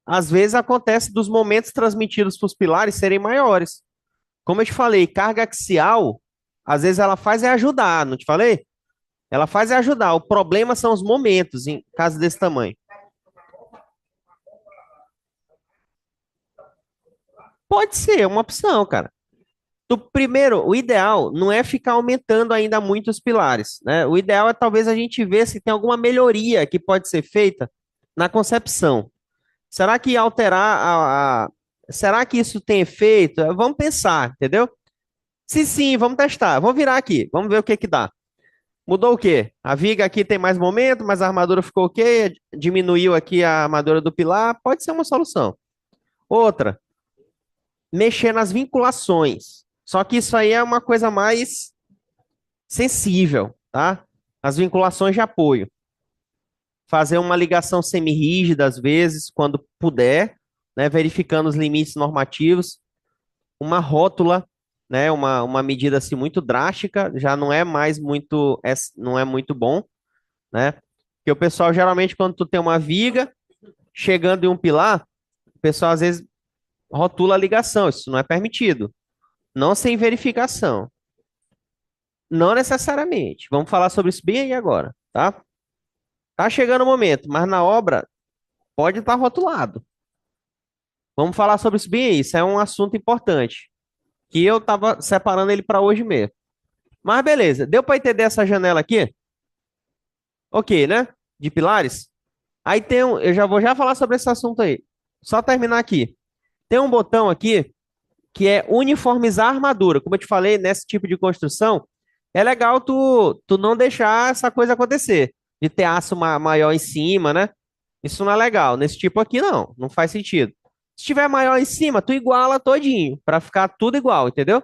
às vezes acontece dos momentos transmitidos para os pilares serem maiores. Como eu te falei, carga axial, às vezes ela faz é ajudar, não te falei? Ela faz é ajudar. O problema são os momentos em caso desse tamanho. Pode ser uma opção, cara. Primeiro, o ideal não é ficar aumentando ainda muito os pilares, né? O ideal é talvez a gente ver se tem alguma melhoria que pode ser feita na concepção. Será que alterar será que isso tem efeito? Vamos pensar, entendeu? Se sim, vamos testar. Vamos virar aqui, vamos ver o que que dá. Mudou o quê? A viga aqui tem mais momento, mas a armadura ficou ok, diminuiu aqui a armadura do pilar, pode ser uma solução. Outra, mexer nas vinculações. Só que isso aí é uma coisa mais sensível, tá? As vinculações de apoio. Fazer uma ligação semirrígida, às vezes, quando puder, né? Verificando os limites normativos. Uma rótula, né? Uma medida assim muito drástica, já não é mais muito, não é muito bom, né? Porque o pessoal, geralmente, quando tu tem uma viga chegando em um pilar, o pessoal às vezes rotula a ligação, isso não é permitido. Não sem verificação. Não necessariamente. Vamos falar sobre isso bem aí agora, tá? Tá chegando o momento, mas na obra pode estar rotulado. Vamos falar sobre isso bem aí. Isso é um assunto importante, que eu tava separando ele para hoje mesmo. Mas beleza, deu para entender essa janela aqui? Ok, né? De pilares? Aí tem um, eu já vou já falar sobre esse assunto aí. Só terminar aqui. Tem um botão aqui que é uniformizar a armadura. Como eu te falei, nesse tipo de construção, é legal tu não deixar essa coisa acontecer, de ter aço maior em cima, né? Isso não é legal. Nesse tipo aqui, não. Não faz sentido. Se tiver maior em cima, tu iguala todinho, para ficar tudo igual, entendeu?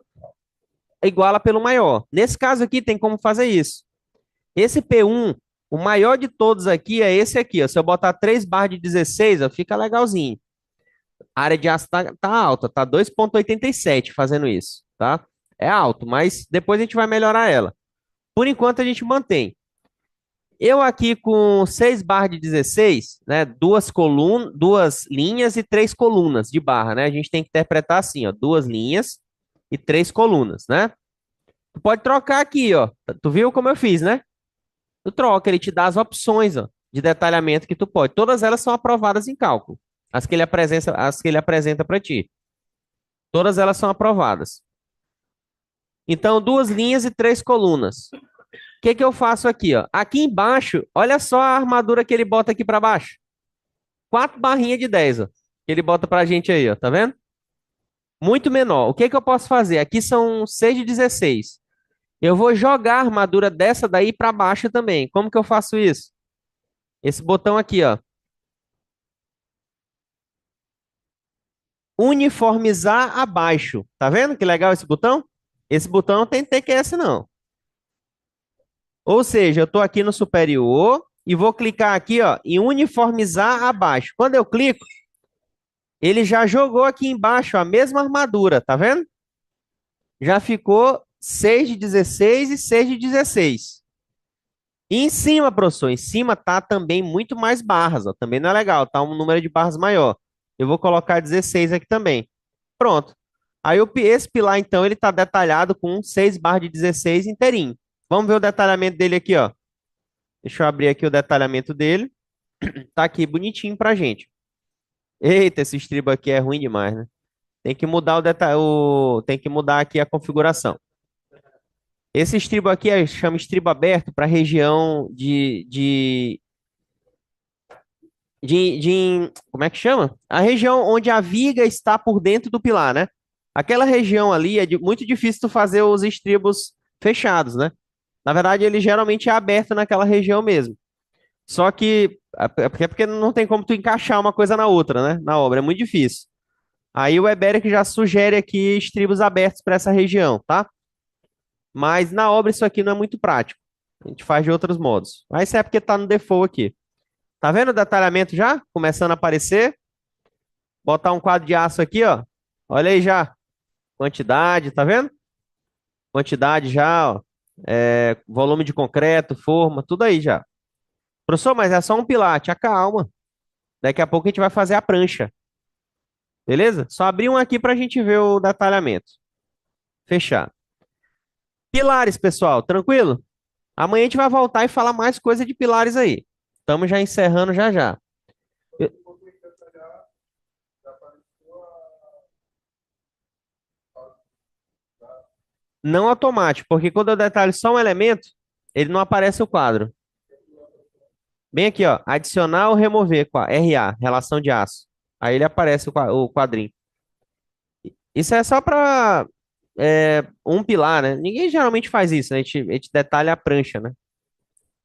Iguala pelo maior. Nesse caso aqui, tem como fazer isso. Esse P1, o maior de todos aqui é esse aqui, ó. Se eu botar 3 barras de 16, ó, fica legalzinho. A área de aço tá alta, tá 2,87 fazendo isso, tá? É alto, mas depois a gente vai melhorar ela. Por enquanto a gente mantém. Eu aqui com 6 barras de 16, né? Duas linhas e 3 colunas de barra, né? A gente tem que interpretar assim, ó, 2 linhas e 3 colunas, né? Tu pode trocar aqui, ó. Tu viu como eu fiz, né? Tu troca, ele te dá as opções, ó, de detalhamento que tu pode. Todas elas são aprovadas em cálculo. As que ele apresenta para ti. Todas elas são aprovadas. Então, 2 linhas e 3 colunas. O que que eu faço aqui, ó? Aqui embaixo, olha só a armadura que ele bota aqui para baixo. 4 barrinhas de 10, ó. Que ele bota pra gente aí, ó. Tá vendo? Muito menor. O que que eu posso fazer? Aqui são 6 de 16. Eu vou jogar a armadura dessa daí para baixo também. Como que eu faço isso? Esse botão aqui, ó. uniformizar abaixo. Tá vendo que legal esse botão? Esse botão não tem TQS não. Ou seja, eu estou aqui no superior e vou clicar aqui, ó, em uniformizar abaixo. Quando eu clico, ele já jogou aqui embaixo a mesma armadura, tá vendo? Já ficou 6 de 16 e 6 de 16. E em cima, professor, em cima tá também muito mais barras, ó. Também não é legal, tá um número de barras maior. Eu vou colocar 16 aqui também. Pronto. Aí esse pilar, então, ele tá detalhado com 6 barras de 16 inteirinho. Vamos ver o detalhamento dele aqui, ó. Deixa eu abrir aqui o detalhamento dele. Tá aqui bonitinho pra gente. Eita, esse estribo aqui é ruim demais, né? Tem que mudar tem que mudar aqui a configuração. Esse estribo aqui chama estribo aberto para região como é que chama? A região onde a viga está por dentro do pilar, né? Aquela região ali é muito difícil tu fazer os estribos fechados, né? Na verdade, ele geralmente é aberto naquela região mesmo. Só que porque não tem como tu encaixar uma coisa na outra, né? Na obra, é muito difícil. Aí o Eberic já sugere aqui estribos abertos para essa região, tá? Mas na obra isso aqui não é muito prático. A gente faz de outros modos. Mas isso é porque tá no default aqui. Tá vendo o detalhamento já? Começando a aparecer. Botar um quadro de aço aqui, ó. Olha aí já. Quantidade, tá vendo? Quantidade já, ó. Volume de concreto, forma, tudo aí já. Professor, mas é só um pilar, te acalma. Daqui a pouco a gente vai fazer a prancha. Beleza? Só abrir um aqui pra gente ver o detalhamento. Fechar. Pilares, pessoal, tranquilo? Amanhã a gente vai voltar e falar mais coisa de pilares aí. Estamos já encerrando já já. Eu- Não automático, porque quando eu detalho só um elemento, ele não aparece o quadro. Bem aqui, ó, adicionar ou remover, RA, relação de aço. Aí ele aparece o quadrinho. Isso é só para um pilar, né? Ninguém geralmente faz isso, né? A gente detalha a prancha, né?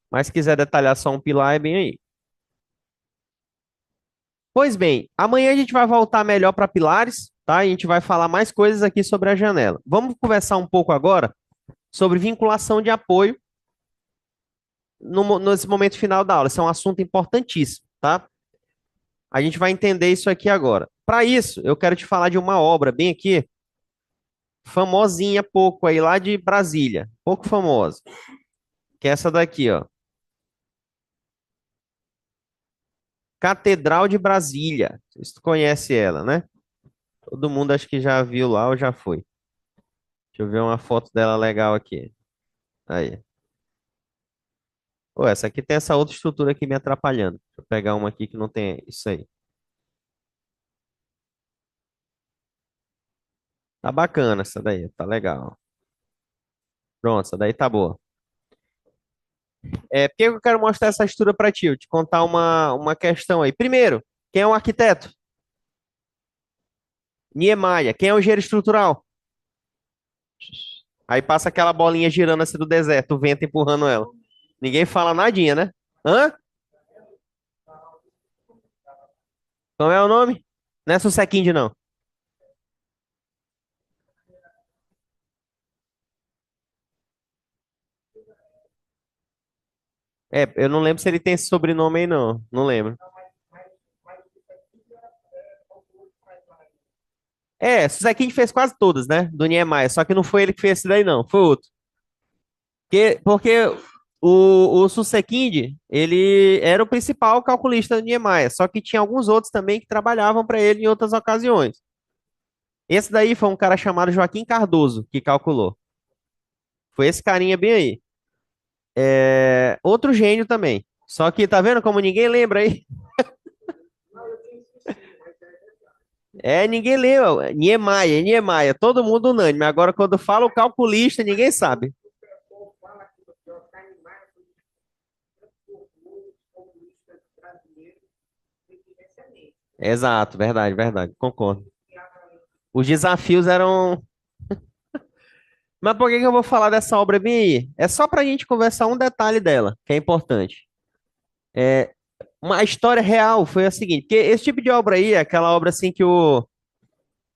Mas se quiser detalhar só um pilar, é bem aí. Pois bem, amanhã a gente vai voltar melhor para pilares, tá? A gente vai falar mais coisas aqui sobre a janela. Vamos conversar um pouco agora sobre vinculação de apoio nesse momento final da aula. Esse é um assunto importantíssimo, tá? A gente vai entender isso aqui agora. Para isso, eu quero te falar de uma obra bem aqui, famosinha pouco aí lá de Brasília, pouco famosa, que é essa daqui, ó. Catedral de Brasília. Você conhece ela, né? Todo mundo acho que já viu lá ou já foi. Deixa eu ver uma foto dela legal aqui. Aí. Pô, essa aqui tem essa outra estrutura aqui me atrapalhando. Deixa eu pegar uma aqui que não tem isso aí. Tá bacana essa daí, tá legal. Pronto, essa daí tá boa. Por que eu quero mostrar essa estrutura para ti? Eu te contar uma questão aí. Primeiro, quem é o arquiteto? Niemeyer. Quem é o engenheiro estrutural? Aí passa aquela bolinha girando assim do deserto, o vento empurrando ela. Ninguém fala nadinha, né? Hã? Como é o nome? Não é Susequinde, não. Eu não lembro se ele tem esse sobrenome aí, não. Não lembro. Susequinde fez quase todas, né? Do Niemeyer. Só que não foi ele que fez esse daí, não. Foi outro. Porque o Susequinde, ele era o principal calculista do Niemeyer. Só que tinha alguns outros também que trabalhavam para ele em outras ocasiões. Esse daí foi um cara chamado Joaquim Cardoso que calculou. Foi esse carinha bem aí. Outro gênio também. Só que tá vendo como ninguém lembra aí? Ninguém lembra. Niemeyer, Niemeyer, todo mundo unânime. Agora, quando fala o calculista, ninguém sabe. Exato, verdade, verdade, concordo. Os desafios eram. Mas por que que eu vou falar dessa obra bem aí? É só pra gente conversar um detalhe dela, que é importante. Uma história real foi a seguinte, porque esse tipo de obra aí é aquela obra assim que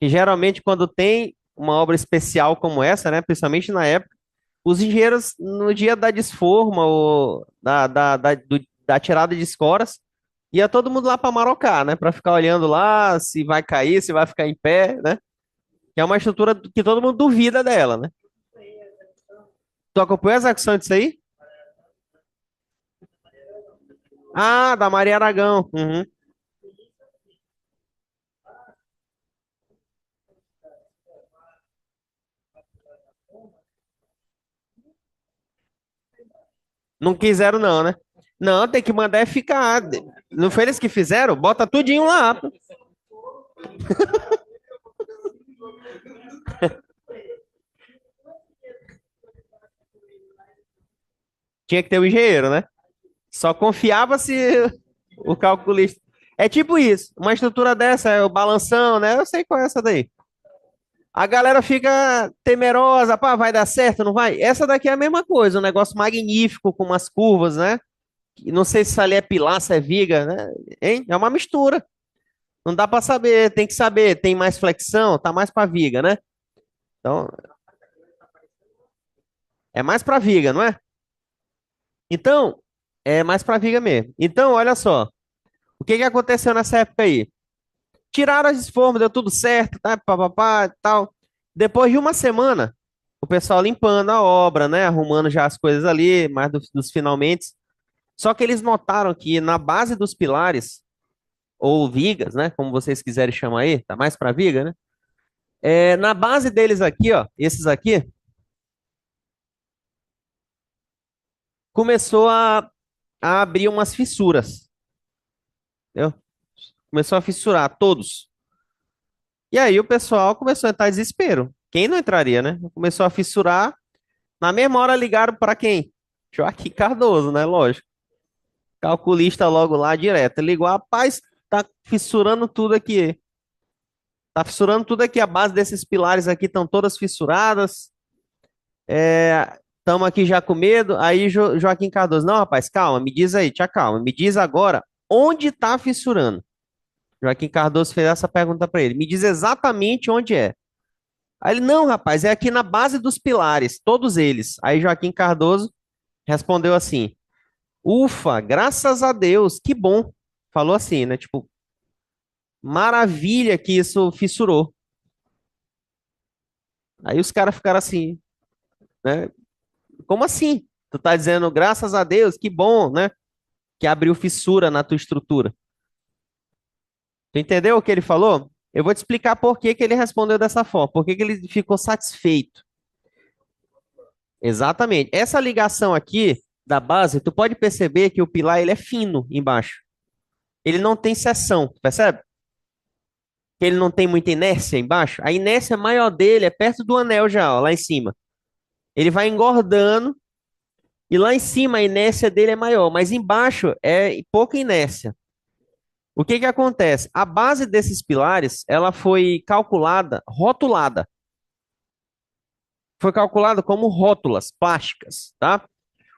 que geralmente quando tem uma obra especial como essa, né, principalmente na época, os engenheiros no dia da desforma ou da tirada de escoras, ia todo mundo lá para Marocar, né, para ficar olhando lá se vai cair, se vai ficar em pé, né? Que é uma estrutura que todo mundo duvida dela, né? Tu acompanhou a execução disso aí? Ah, da Maria Aragão. Uhum. Não quiseram, não, né? Não, tem que mandar é ficar. Não foi eles que fizeram? Bota tudinho lá. Tinha que ter o engenheiro, né? Só confiava se o calculista. É tipo isso. Uma estrutura dessa, é o balanção, né? Eu sei qual é essa daí. A galera fica temerosa, pá, vai dar certo, não vai? Essa daqui é a mesma coisa, um negócio magnífico com umas curvas, né? E não sei se ali é pilar, se é viga, né? Hein? É uma mistura. Não dá para saber, tem que saber, tem mais flexão, tá mais para viga, né? Então, é mais para viga, não é? Então, é mais para viga mesmo. Então, olha só, o que que aconteceu nessa época aí? Tiraram as formas, deu tudo certo, tá? Papapá, tal. Depois de uma semana, o pessoal limpando a obra, né? Arrumando já as coisas ali, mais dos finalmente. Só que eles notaram que na base dos pilares, ou vigas, né? Como vocês quiserem chamar aí, tá mais para viga, né? É, na base deles aqui, ó, esses aqui, começou a abrir umas fissuras, entendeu? Começou a fissurar todos. E aí o pessoal começou a entrar em desespero. Quem não entraria, né? Começou a fissurar. Na mesma hora ligaram para quem? Joaquim Cardoso, né? Lógico. Calculista logo lá direto. Ligou, rapaz, tá fissurando tudo aqui. Tá fissurando tudo aqui. A base desses pilares aqui estão todas fissuradas. Estamos aqui já com medo. Aí Joaquim Cardoso, não, rapaz, calma, me diz aí, te acalma. Me diz agora onde tá fissurando. Joaquim Cardoso fez essa pergunta para ele. Me diz exatamente onde é. Aí ele, não, rapaz, é aqui na base dos pilares, todos eles. Aí Joaquim Cardoso respondeu assim: Ufa, graças a Deus, que bom. Falou assim, né? Tipo, maravilha que isso fissurou. Aí os caras ficaram assim, né? Como assim? Tu tá dizendo, graças a Deus, que bom, né? Que abriu fissura na tua estrutura. Tu entendeu o que ele falou? Eu vou te explicar por que que ele respondeu dessa forma, por que que ele ficou satisfeito. Exatamente. Essa ligação aqui da base, tu pode perceber que o pilar ele é fino embaixo. Ele não tem seção, percebe? Que ele não tem muita inércia embaixo. A inércia maior dele é perto do anel já, ó, lá em cima. Ele vai engordando e lá em cima a inércia dele é maior, mas embaixo é pouca inércia. O que que acontece? A base desses pilares, ela foi calculada, rotulada. Foi calculada como rótulas plásticas, tá?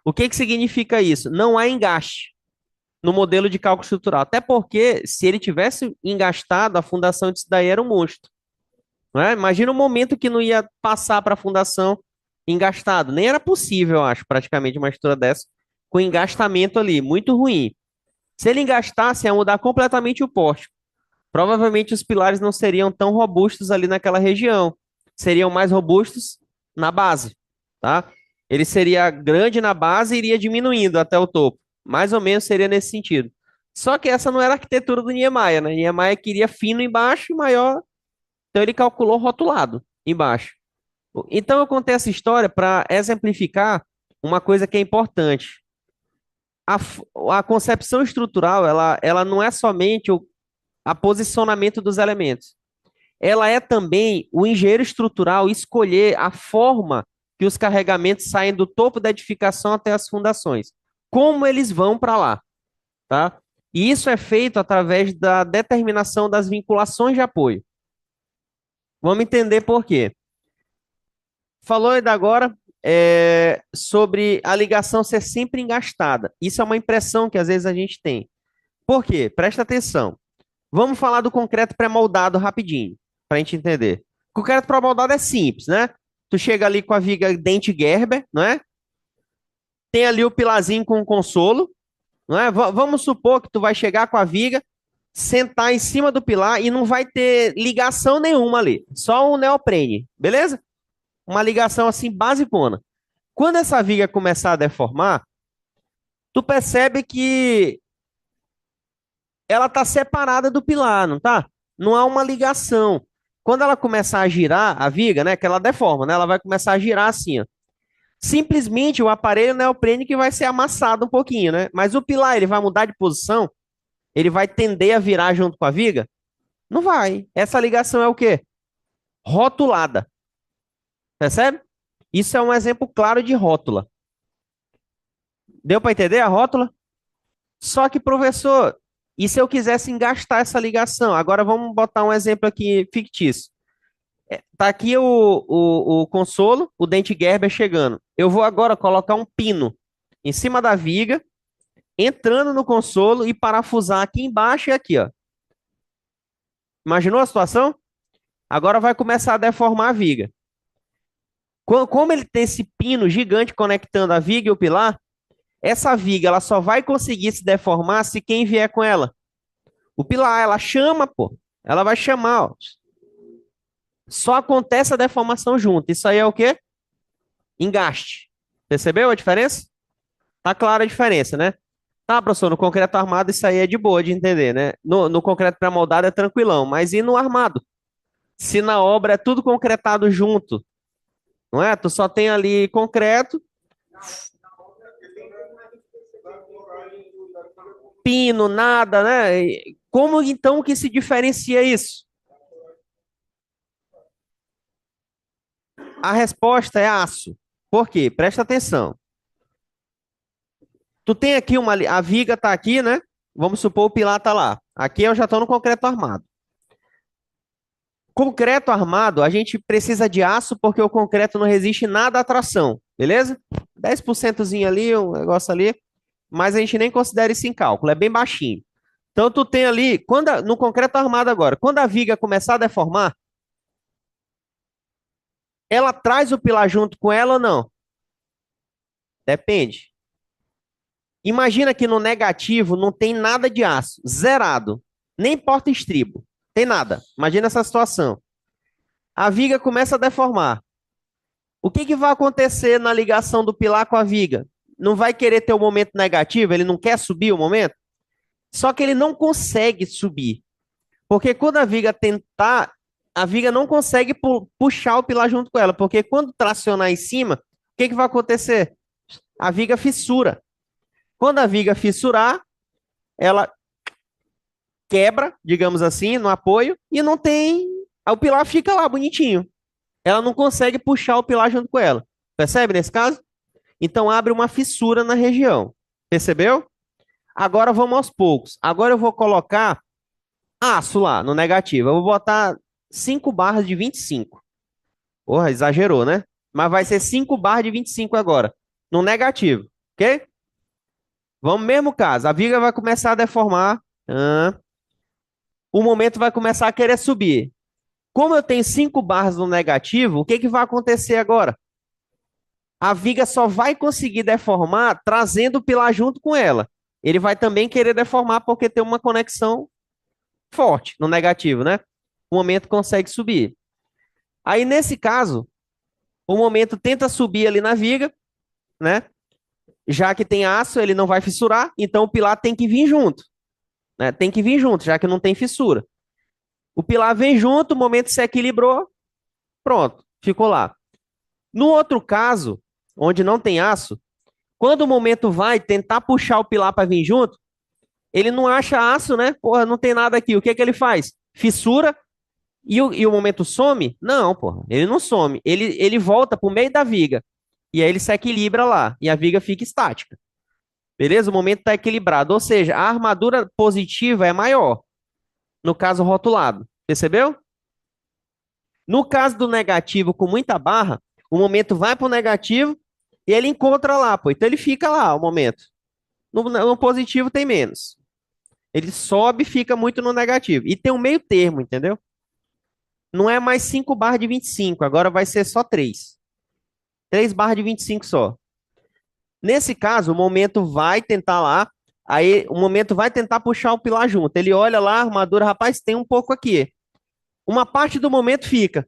O que que significa isso? Não há engaste no modelo de cálculo estrutural. Até porque, se ele tivesse engastado, a fundação disso daí era um monstro. Não é? Imagina um momento que não ia passar para a fundação engastado. Nem era possível, eu acho, praticamente uma estrutura dessa, com engastamento ali, muito ruim. Se ele engastasse, ia mudar completamente o pórtico. Provavelmente os pilares não seriam tão robustos ali naquela região. Seriam mais robustos na base, tá? Ele seria grande na base e iria diminuindo até o topo. Mais ou menos seria nesse sentido. Só que essa não era a arquitetura do Niemeyer, né? Niemeyer queria fino embaixo e maior, então ele calculou rotulado embaixo. Então eu contei essa história para exemplificar uma coisa que é importante. A concepção estrutural, ela não é somente a posicionamento dos elementos. Ela é também o engenheiro estrutural escolher a forma que os carregamentos saem do topo da edificação até as fundações. Como eles vão para lá, tá? E isso é feito através da determinação das vinculações de apoio. Vamos entender por quê. Falou ainda agora sobre a ligação ser sempre engastada. Isso é uma impressão que às vezes a gente tem. Por quê? Presta atenção. Vamos falar do concreto pré-moldado rapidinho. Pra gente entender. Concreto pré-moldado é simples, né? Tu chega ali com a viga dente Gerber, não é? Tem ali o pilarzinho com o consolo, não é? Vamos supor que tu vai chegar com a viga, sentar em cima do pilar e não vai ter ligação nenhuma ali, só um neoprene, beleza? Uma ligação assim basicona. Quando essa viga começar a deformar, tu percebe que ela tá separada do pilar, não tá? Não há uma ligação. Quando ela começar a girar a viga, né, que ela deforma, né, ela vai começar a girar assim, ó. Simplesmente o aparelho neoprene que vai ser amassado um pouquinho, né? Mas o pilar, ele vai mudar de posição? Ele vai tender a virar junto com a viga? Não vai. Essa ligação é o quê? Rotulada. Percebe? Isso é um exemplo claro de rótula. Deu para entender a rótula? Só que, professor, e se eu quisesse engastar essa ligação? Agora vamos botar um exemplo aqui fictício. Tá aqui o consolo, o dente Gerber chegando. Eu vou agora colocar um pino em cima da viga, entrando no consolo e parafusar aqui embaixo e aqui, ó. Imaginou a situação? Agora vai começar a deformar a viga. Como ele tem esse pino gigante conectando a viga e o pilar, essa viga ela só vai conseguir se deformar se quem vier com ela. O pilar, ela chama, pô. Ela vai chamar, ó. Só acontece a deformação junto. Isso aí é o quê? Engaste. Percebeu a diferença? Tá clara a diferença, né? Tá, professor, no concreto armado isso aí é de boa de entender, né? No concreto pré-moldado é tranquilão, mas e no armado? Se na obra é tudo concretado junto, não é? Tu só tem ali concreto, pino, nada, né? Como então que se diferencia isso? A resposta é aço. Por quê? Presta atenção. Tu tem aqui a viga tá aqui, né? Vamos supor o pilar tá lá. Aqui eu já estou no concreto armado. Concreto armado, a gente precisa de aço porque o concreto não resiste nada à tração, beleza? 10%zinho ali, um negócio ali, mas a gente nem considera isso em cálculo, é bem baixinho. Então tu tem ali, no concreto armado agora, quando a viga começar a deformar, ela traz o pilar junto com ela ou não? Depende. Imagina que no negativo não tem nada de aço, zerado, nem porta-estribo, tem nada. Imagina essa situação. A viga começa a deformar. O que que vai acontecer na ligação do pilar com a viga? Não vai querer ter o momento negativo? Ele não quer subir o momento? Só que ele não consegue subir. Porque quando a viga tentar, a viga não consegue puxar o pilar junto com ela. Porque quando tracionar em cima, o que que vai acontecer? A viga fissura. Quando a viga fissurar, ela quebra, digamos assim, no apoio e não tem. O pilar fica lá bonitinho. Ela não consegue puxar o pilar junto com ela. Percebe nesse caso? Então abre uma fissura na região. Percebeu? Agora vamos aos poucos. Agora eu vou colocar aço lá no negativo. Eu vou botar 5 barras de 25. Porra, exagerou, né? Mas vai ser 5 barras de 25 agora. No negativo. Ok? Vamos mesmo caso. A viga vai começar a deformar. O momento vai começar a querer subir. Como eu tenho 5 barras no negativo, o que que vai acontecer agora? A viga só vai conseguir deformar trazendo o pilar junto com ela. Ele vai também querer deformar porque tem uma conexão forte no negativo, né? O momento consegue subir. Aí, nesse caso, o momento tenta subir ali na viga, né? Já que tem aço, ele não vai fissurar, então o pilar tem que vir junto, né? Tem que vir junto, já que não tem fissura. O pilar vem junto, o momento se equilibrou, pronto, ficou lá. No outro caso, onde não tem aço, quando o momento vai tentar puxar o pilar para vir junto, ele não acha aço, né? Porra, não tem nada aqui. O que que ele faz? Fissura e o momento some? Não, porra, ele não some. Ele volta pro meio da viga. E aí ele se equilibra lá. E a viga fica estática. Beleza? O momento está equilibrado. Ou seja, a armadura positiva é maior. No caso rotulado. Percebeu? No caso do negativo com muita barra, o momento vai pro negativo e ele encontra lá, pô. Então ele fica lá o momento. No positivo tem menos. Ele sobe e fica muito no negativo. E tem um meio termo, entendeu? Não é mais 5 barras de 25, agora vai ser só 3. 3 barras de 25 só. Nesse caso, o momento vai tentar lá, aí o momento vai tentar puxar o pilar junto. Ele olha lá, a armadura, rapaz, tem um pouco aqui. Uma parte do momento fica,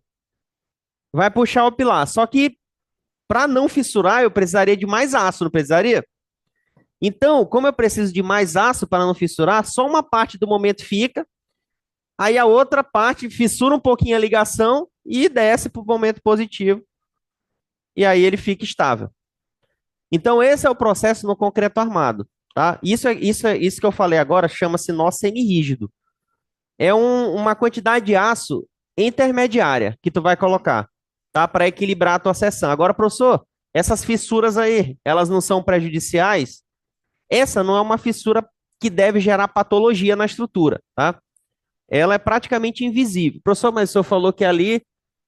vai puxar o pilar. Só que para não fissurar, eu precisaria de mais aço, não precisaria? Então, como eu preciso de mais aço para não fissurar, só uma parte do momento fica, aí a outra parte fissura um pouquinho a ligação e desce para o momento positivo, e aí ele fica estável. Então, esse é o processo no concreto armado, tá? Isso que eu falei agora chama-se nó semi-rígido. É uma quantidade de aço intermediária que tu vai colocar, tá? Para equilibrar a tua seção. Agora, professor, essas fissuras aí, elas não são prejudiciais? Essa não é uma fissura que deve gerar patologia na estrutura, tá? Ela é praticamente invisível. Professor, mas o senhor falou que ali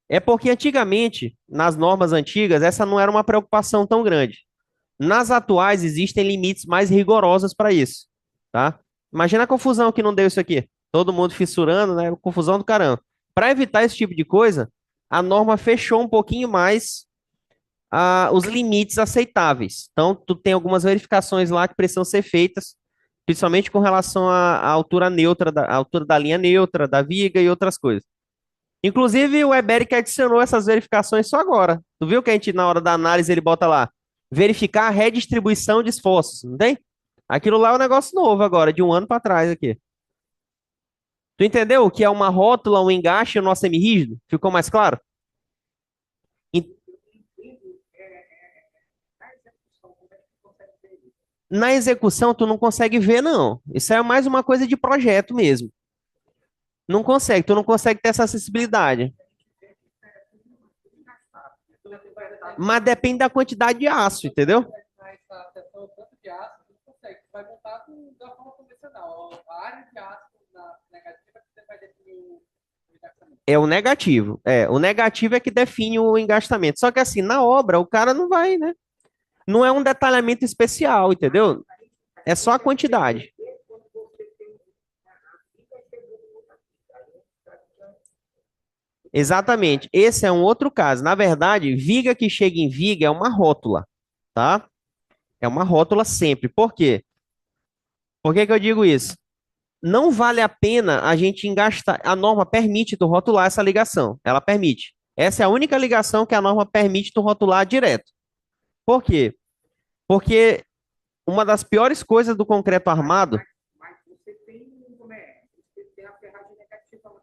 é porque antigamente, nas normas antigas, essa não era uma preocupação tão grande. Nas atuais, existem limites mais rigorosos para isso, tá? Imagina a confusão que não deu isso aqui. Todo mundo fissurando, né? Confusão do caramba. Para evitar esse tipo de coisa, a norma fechou um pouquinho mais os limites aceitáveis. Então, tu tem algumas verificações lá que precisam ser feitas, principalmente com relação à altura neutra, à altura da linha neutra, da viga e outras coisas. Inclusive, o Eberic adicionou essas verificações só agora. Tu viu que a gente, na hora da análise, ele bota lá, verificar a redistribuição de esforços, não tem? Aquilo lá é um negócio novo agora, de um ano para trás aqui. Tu entendeu o que é uma rótula, um engaste e um nó semirrígido? Ficou mais claro? E na execução, tu não consegue ver, não. Isso é mais uma coisa de projeto mesmo. Não consegue, tu não consegue ter essa acessibilidade. Mas depende da quantidade de aço, entendeu? Mas a seção tanto de aço, você consegue. Você vai montar da forma convencional. A área de aço na negativa que você vai definir o encaixamento. É o negativo. É, o negativo é que define o engastamento. Só que assim, na obra, o cara não vai, né? Não é um detalhamento especial, entendeu? É só a quantidade. Exatamente. Esse é um outro caso. Na verdade, viga que chega em viga é uma rótula, tá? É uma rótula sempre. Por quê? Por que que eu digo isso? Não vale a pena a gente engastar. A norma permite tu rotular essa ligação. Ela permite. Essa é a única ligação que a norma permite tu rotular direto. Por quê? Porque uma das piores coisas do concreto armado Mas você tem, como é? Você tem a ferragem negativa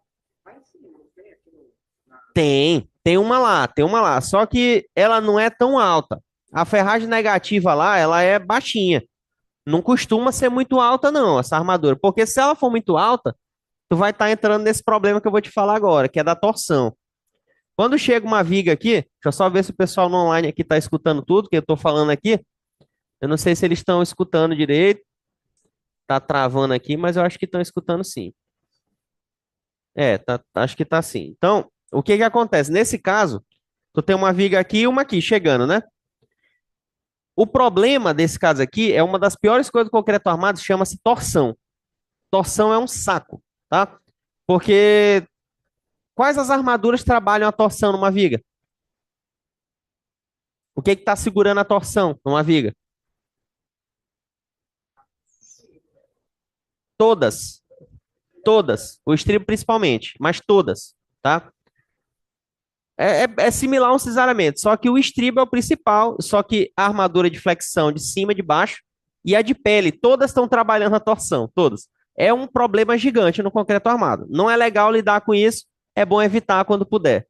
lá em cima, não tem aqui tem uma lá, tem uma lá. Só que ela não é tão alta. A ferragem negativa lá, ela é baixinha. Não costuma ser muito alta, não, essa armadura. Porque se ela for muito alta, tu vai estar entrando nesse problema que eu vou te falar agora, que é da torção. Quando chega uma viga aqui, deixa eu só ver se o pessoal no online aqui está escutando tudo que eu estou falando aqui. Eu não sei se eles estão escutando direito, tá travando aqui, mas eu acho que estão escutando sim. Acho que tá sim. Então, o que que acontece? Nesse caso, tu tem uma viga aqui e uma aqui chegando, né? O problema desse caso aqui é uma das piores coisas do concreto armado, chama-se torção. Torção é um saco, tá? Porque quais as armaduras trabalham a torção numa viga? O que que está segurando a torção numa viga? Todas, todas, o estribo principalmente, mas todas, tá? É similar a um cisalhamento, só que o estribo é o principal, só que a armadura de flexão de cima, de baixo e a de pele, todas estão trabalhando a torção, todas. É um problema gigante no concreto armado. Não é legal lidar com isso, é bom evitar quando puder.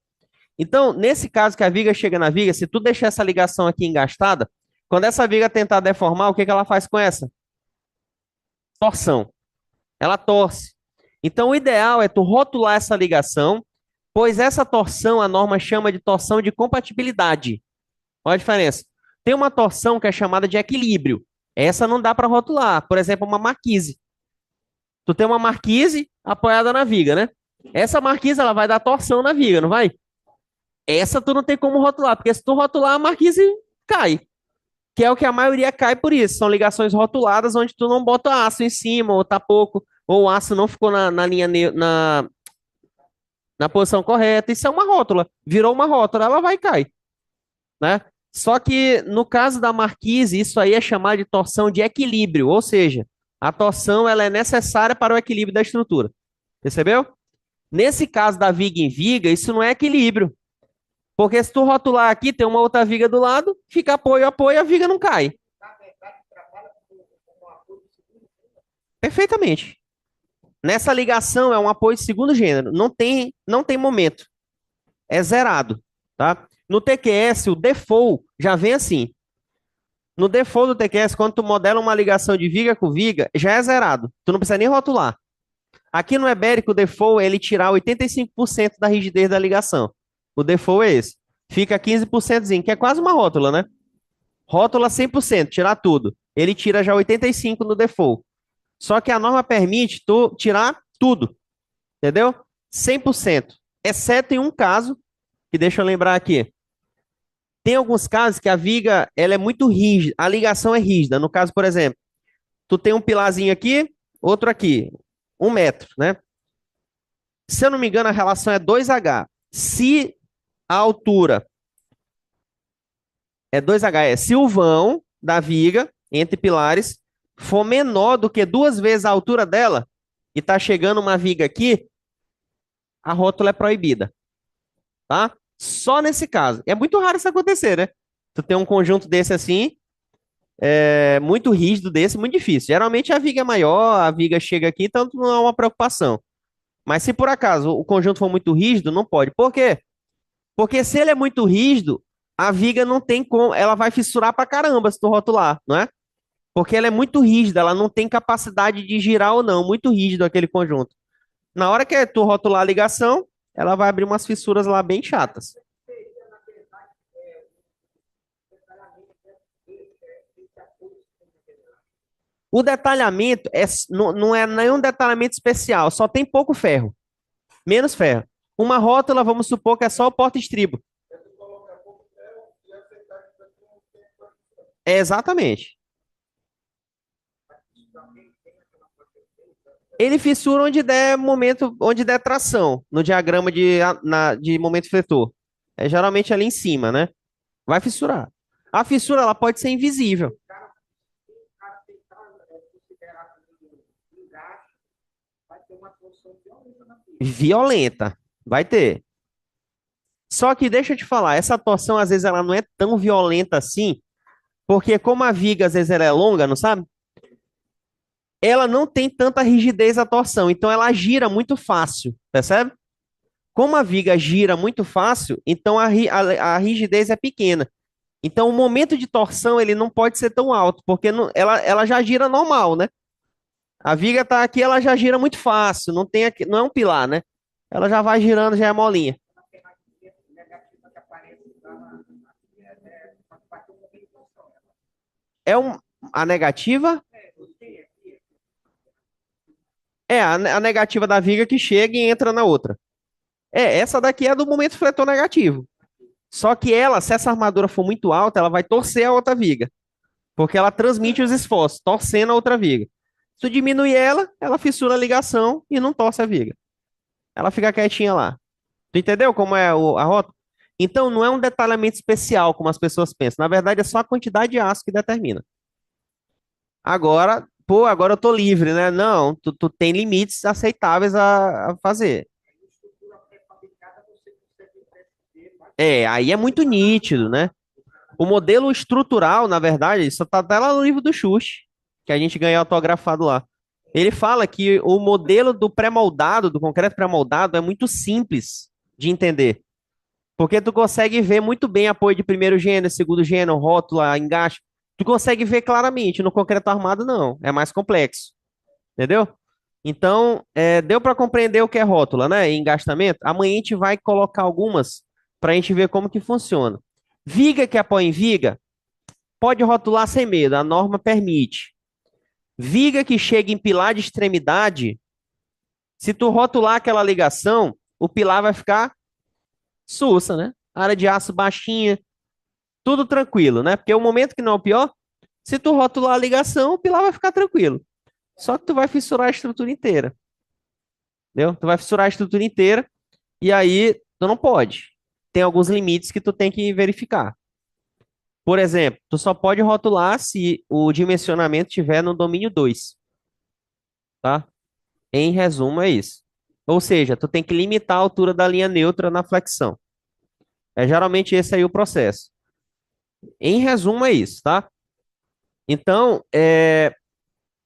Então, nesse caso que a viga chega na viga, se tu deixar essa ligação aqui engastada, quando essa viga tentar deformar, o que que ela faz com essa? Torção. Ela torce. Então, o ideal é tu rotular essa ligação, pois essa torção a norma chama de torção de compatibilidade. Olha a diferença. Tem uma torção que é chamada de equilíbrio. Essa não dá para rotular. Por exemplo, uma marquise. Tu tem uma marquise apoiada na viga, né? Essa marquise ela vai dar torção na viga, não vai? Essa tu não tem como rotular, porque se tu rotular, a marquise cai. Que é o que a maioria cai por isso. São ligações rotuladas onde tu não bota aço em cima, ou tá pouco, ou o aço não ficou na linha na posição correta. Isso é uma rótula. Virou uma rótula, ela vai e cai, né? Só que no caso da marquise, isso aí é chamado de torção de equilíbrio, ou seja, a torção ela é necessária para o equilíbrio da estrutura. Percebeu? Nesse caso da viga em viga, isso não é equilíbrio. Porque se tu rotular aqui, tem uma outra viga do lado, fica apoio, apoio, a viga não cai. Na verdade, trabalha com apoio de segundo. Perfeitamente. Nessa ligação é um apoio de segundo gênero, não tem momento, é zerado, tá? No TQS, o default já vem assim. No default do TQS, quando tu modela uma ligação de viga com viga, já é zerado. Tu não precisa nem rotular. Aqui no Eberic, o default é ele tirar 85% da rigidez da ligação. O default é esse. Fica 15%, que é quase uma rótula, né? Rótula 100%, tirar tudo. Ele tira já 85% no default. Só que a norma permite tu tirar tudo, entendeu? 100%, exceto em um caso, que deixa eu lembrar aqui. Tem alguns casos que a viga ela é muito rígida, a ligação é rígida. No caso, por exemplo, tu tem um pilarzinho aqui, outro aqui, 1 metro, né? Se eu não me engano, a relação é 2H. Se a altura é 2H, se o vão da viga entre pilares for menor do que 2 vezes a altura dela, e tá chegando uma viga aqui, a rótula é proibida, tá? Só nesse caso. É muito raro isso acontecer, né? Tu tem um conjunto desse assim, muito rígido desse, muito difícil. Geralmente a viga é maior, a viga chega aqui, então não é uma preocupação. Mas se por acaso o conjunto for muito rígido, não pode. Por quê? Porque se ele é muito rígido, a viga não tem como, ela vai fissurar pra caramba se tu rotular, não é? Porque ela é muito rígida, ela não tem capacidade de girar ou não, muito rígido aquele conjunto. Na hora que tu rotular a ligação, ela vai abrir umas fissuras lá bem chatas. Seria, na verdade, detalhamento desse apoio de segundo gênero. O detalhamento não é nenhum detalhamento especial, só tem pouco ferro, menos ferro. Uma rótula, vamos supor que é só o porta-estribo. É exatamente. Ele fissura onde der momento, onde der tração, no diagrama de momento fletor. É geralmente ali em cima, né? Vai fissurar. A fissura ela pode ser invisível. O cara tentar considerar como engaste, vai ter uma torção violenta na vida. Violenta. Vai ter. Só que deixa eu te falar, essa torção às vezes ela não é tão violenta assim, porque como a viga às vezes ela é longa, não sabe? Ela não tem tanta rigidez a torção, então ela gira muito fácil, percebe? Como a viga gira muito fácil, então a rigidez é pequena. Então o momento de torção ele não pode ser tão alto, porque ela já gira normal, né? A viga tá aqui, ela já gira muito fácil, não tem aqui, não é um pilar, né? Ela já vai girando, já é molinha. A ferramenta negativa que aparece lá, vai ter um momento de torção. É a negativa? Você aqui, É a negativa da viga que chega e entra na outra. Essa daqui é do momento fletor negativo. Só que ela, se essa armadura for muito alta, ela vai torcer a outra viga. Porque ela transmite os esforços, torcendo a outra viga. Se tu diminui ela, ela fissura a ligação e não torce a viga. Ela fica quietinha lá. Tu entendeu como é a rota? Então não é um detalhamento especial, como as pessoas pensam. Na verdade, é só a quantidade de aço que determina. Agora, pô, agora eu tô livre, né? Não, tu tem limites aceitáveis a fazer. a estrutura pré-fabricada, você consegue perceber mais Aí é muito nítido, né? O modelo estrutural, na verdade, isso tá até lá no livro do Xuxa, que a gente ganhou autografado lá. Ele fala que o modelo do pré-moldado, do concreto pré-moldado, é muito simples de entender. Porque tu consegue ver muito bem apoio de primeiro gênero, segundo gênero, rótula, engaste. Tu consegue ver claramente. No concreto armado, não. É mais complexo. Entendeu? Então, deu para compreender o que é rótula, né? E engastamento. Amanhã a gente vai colocar algumas para a gente ver como que funciona. Viga que apoia em viga, pode rotular sem medo, a norma permite. Viga que chega em pilar de extremidade, se tu rotular aquela ligação, o pilar vai ficar sussa, né? Área de aço baixinha, tudo tranquilo, né? Porque o momento que não é o pior, se tu rotular a ligação, o pilar vai ficar tranquilo. Só que tu vai fissurar a estrutura inteira. Entendeu? Tu vai fissurar a estrutura inteira. E aí, tu não pode. Tem alguns limites que tu tem que verificar. Por exemplo, tu só pode rotular se o dimensionamento estiver no domínio 2, tá? Em resumo, é isso. Ou seja, tu tem que limitar a altura da linha neutra na flexão. É geralmente esse aí o processo. Em resumo, é isso, tá? Então,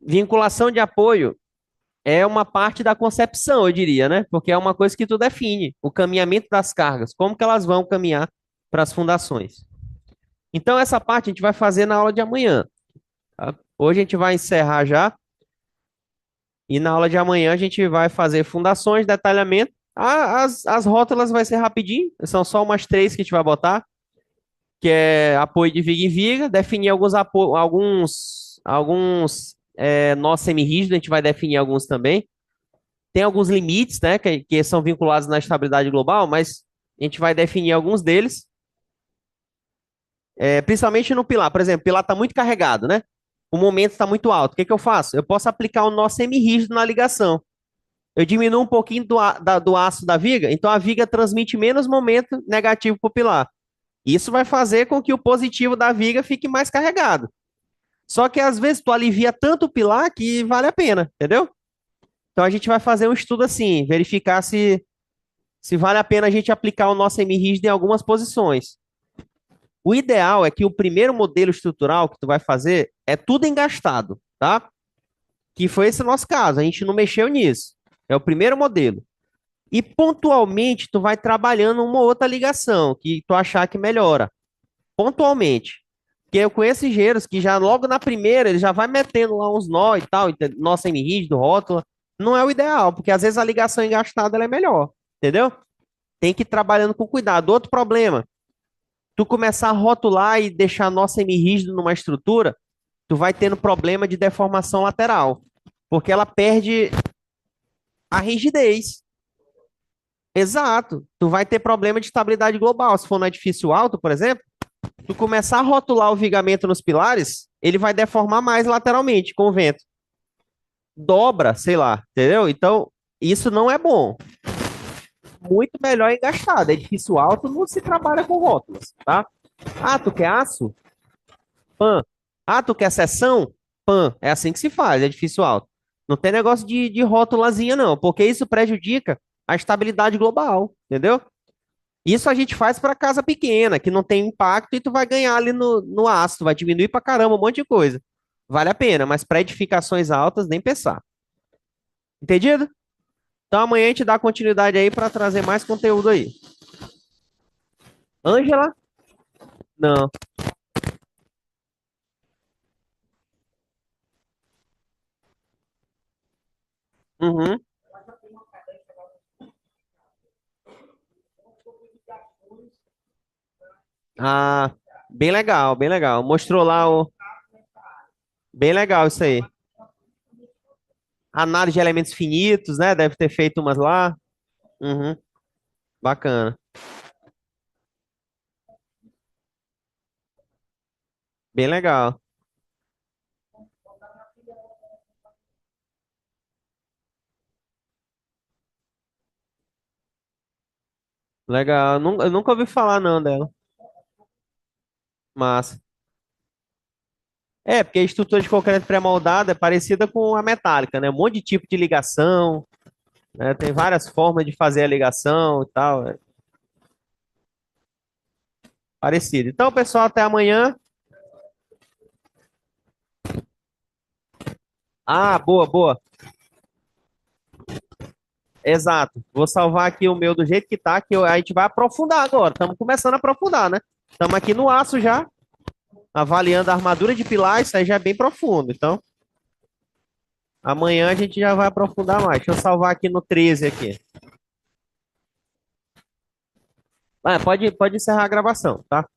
vinculação de apoio é uma parte da concepção, eu diria, né? Porque é uma coisa que tu define, o caminhamento das cargas, como que elas vão caminhar para as fundações. Então, essa parte a gente vai fazer na aula de amanhã, tá? Hoje a gente vai encerrar já, e na aula de amanhã a gente vai fazer fundações, detalhamento. As rótulas vai ser rapidinho, são só umas três que a gente vai botar, que é apoio de viga em viga, definir alguns nós semirrígidos, a gente vai definir alguns também. Tem alguns limites, né, que são vinculados na estabilidade global, mas a gente vai definir alguns deles, principalmente no pilar. Por exemplo, o pilar está muito carregado, né? O momento está muito alto. O que que eu faço? Eu posso aplicar um nó semirrígido na ligação. Eu diminuo um pouquinho do aço da viga, então a viga transmite menos momento negativo para o pilar. Isso vai fazer com que o positivo da viga fique mais carregado. Só que às vezes tu alivia tanto o pilar que vale a pena, entendeu? Então a gente vai fazer um estudo assim, verificar se vale a pena a gente aplicar o nosso semi-rígido em algumas posições. O ideal é que o primeiro modelo estrutural que tu vai fazer é tudo engastado, tá? Que foi esse nosso caso, a gente não mexeu nisso. É o primeiro modelo. E pontualmente tu vai trabalhando uma outra ligação que tu achar que melhora. Pontualmente. Porque eu conheço engenheiros que já logo na primeira ele já vai metendo lá uns nó e tal, nó semi-rígido, rótula. Não é o ideal, porque às vezes a ligação engastada ela é melhor, entendeu? Tem que ir trabalhando com cuidado. Outro problema, tu começar a rotular e deixar nó semi-rígido numa estrutura, tu vai tendo problema de deformação lateral, porque ela perde a rigidez. Exato. Tu vai ter problema de estabilidade global. Se for no edifício alto, por exemplo, tu começar a rotular o vigamento nos pilares, ele vai deformar mais lateralmente com o vento. Dobra, sei lá, entendeu? Então, isso não é bom. Muito melhor engastado. Edifício alto não se trabalha com rótulas, tá? Ah, tu quer aço? Pan. Ah, tu quer seção? Pan. É assim que se faz, edifício alto. Não tem negócio de rótulazinha, não, porque isso prejudica a estabilidade global, entendeu? Isso a gente faz para casa pequena, que não tem impacto e tu vai ganhar ali no aço, vai diminuir para caramba um monte de coisa. Vale a pena, mas para edificações altas, nem pensar. Entendido? Então amanhã a gente dá continuidade aí para trazer mais conteúdo aí. Ângela? Não. Uhum. Ah, bem legal, bem legal. Mostrou lá o. Bem legal isso aí. Análise de elementos finitos, né? Deve ter feito umas lá. Uhum. Bacana. Bem legal. Legal. Eu nunca ouvi falar não dela. Massa. Porque a estrutura de concreto pré-moldada é parecida com a metálica, né? Um monte de tipo de ligação, né? Tem várias formas de fazer a ligação e tal. É parecido. Então, pessoal, até amanhã. Ah, boa, boa. Exato. Vou salvar aqui o meu do jeito que tá, a gente vai aprofundar agora. Estamos começando a aprofundar, né? Estamos aqui no aço já, avaliando a armadura de pilar, isso aí já é bem profundo. Então, amanhã a gente já vai aprofundar mais. Deixa eu salvar aqui no 13 aqui. Pode encerrar a gravação, tá?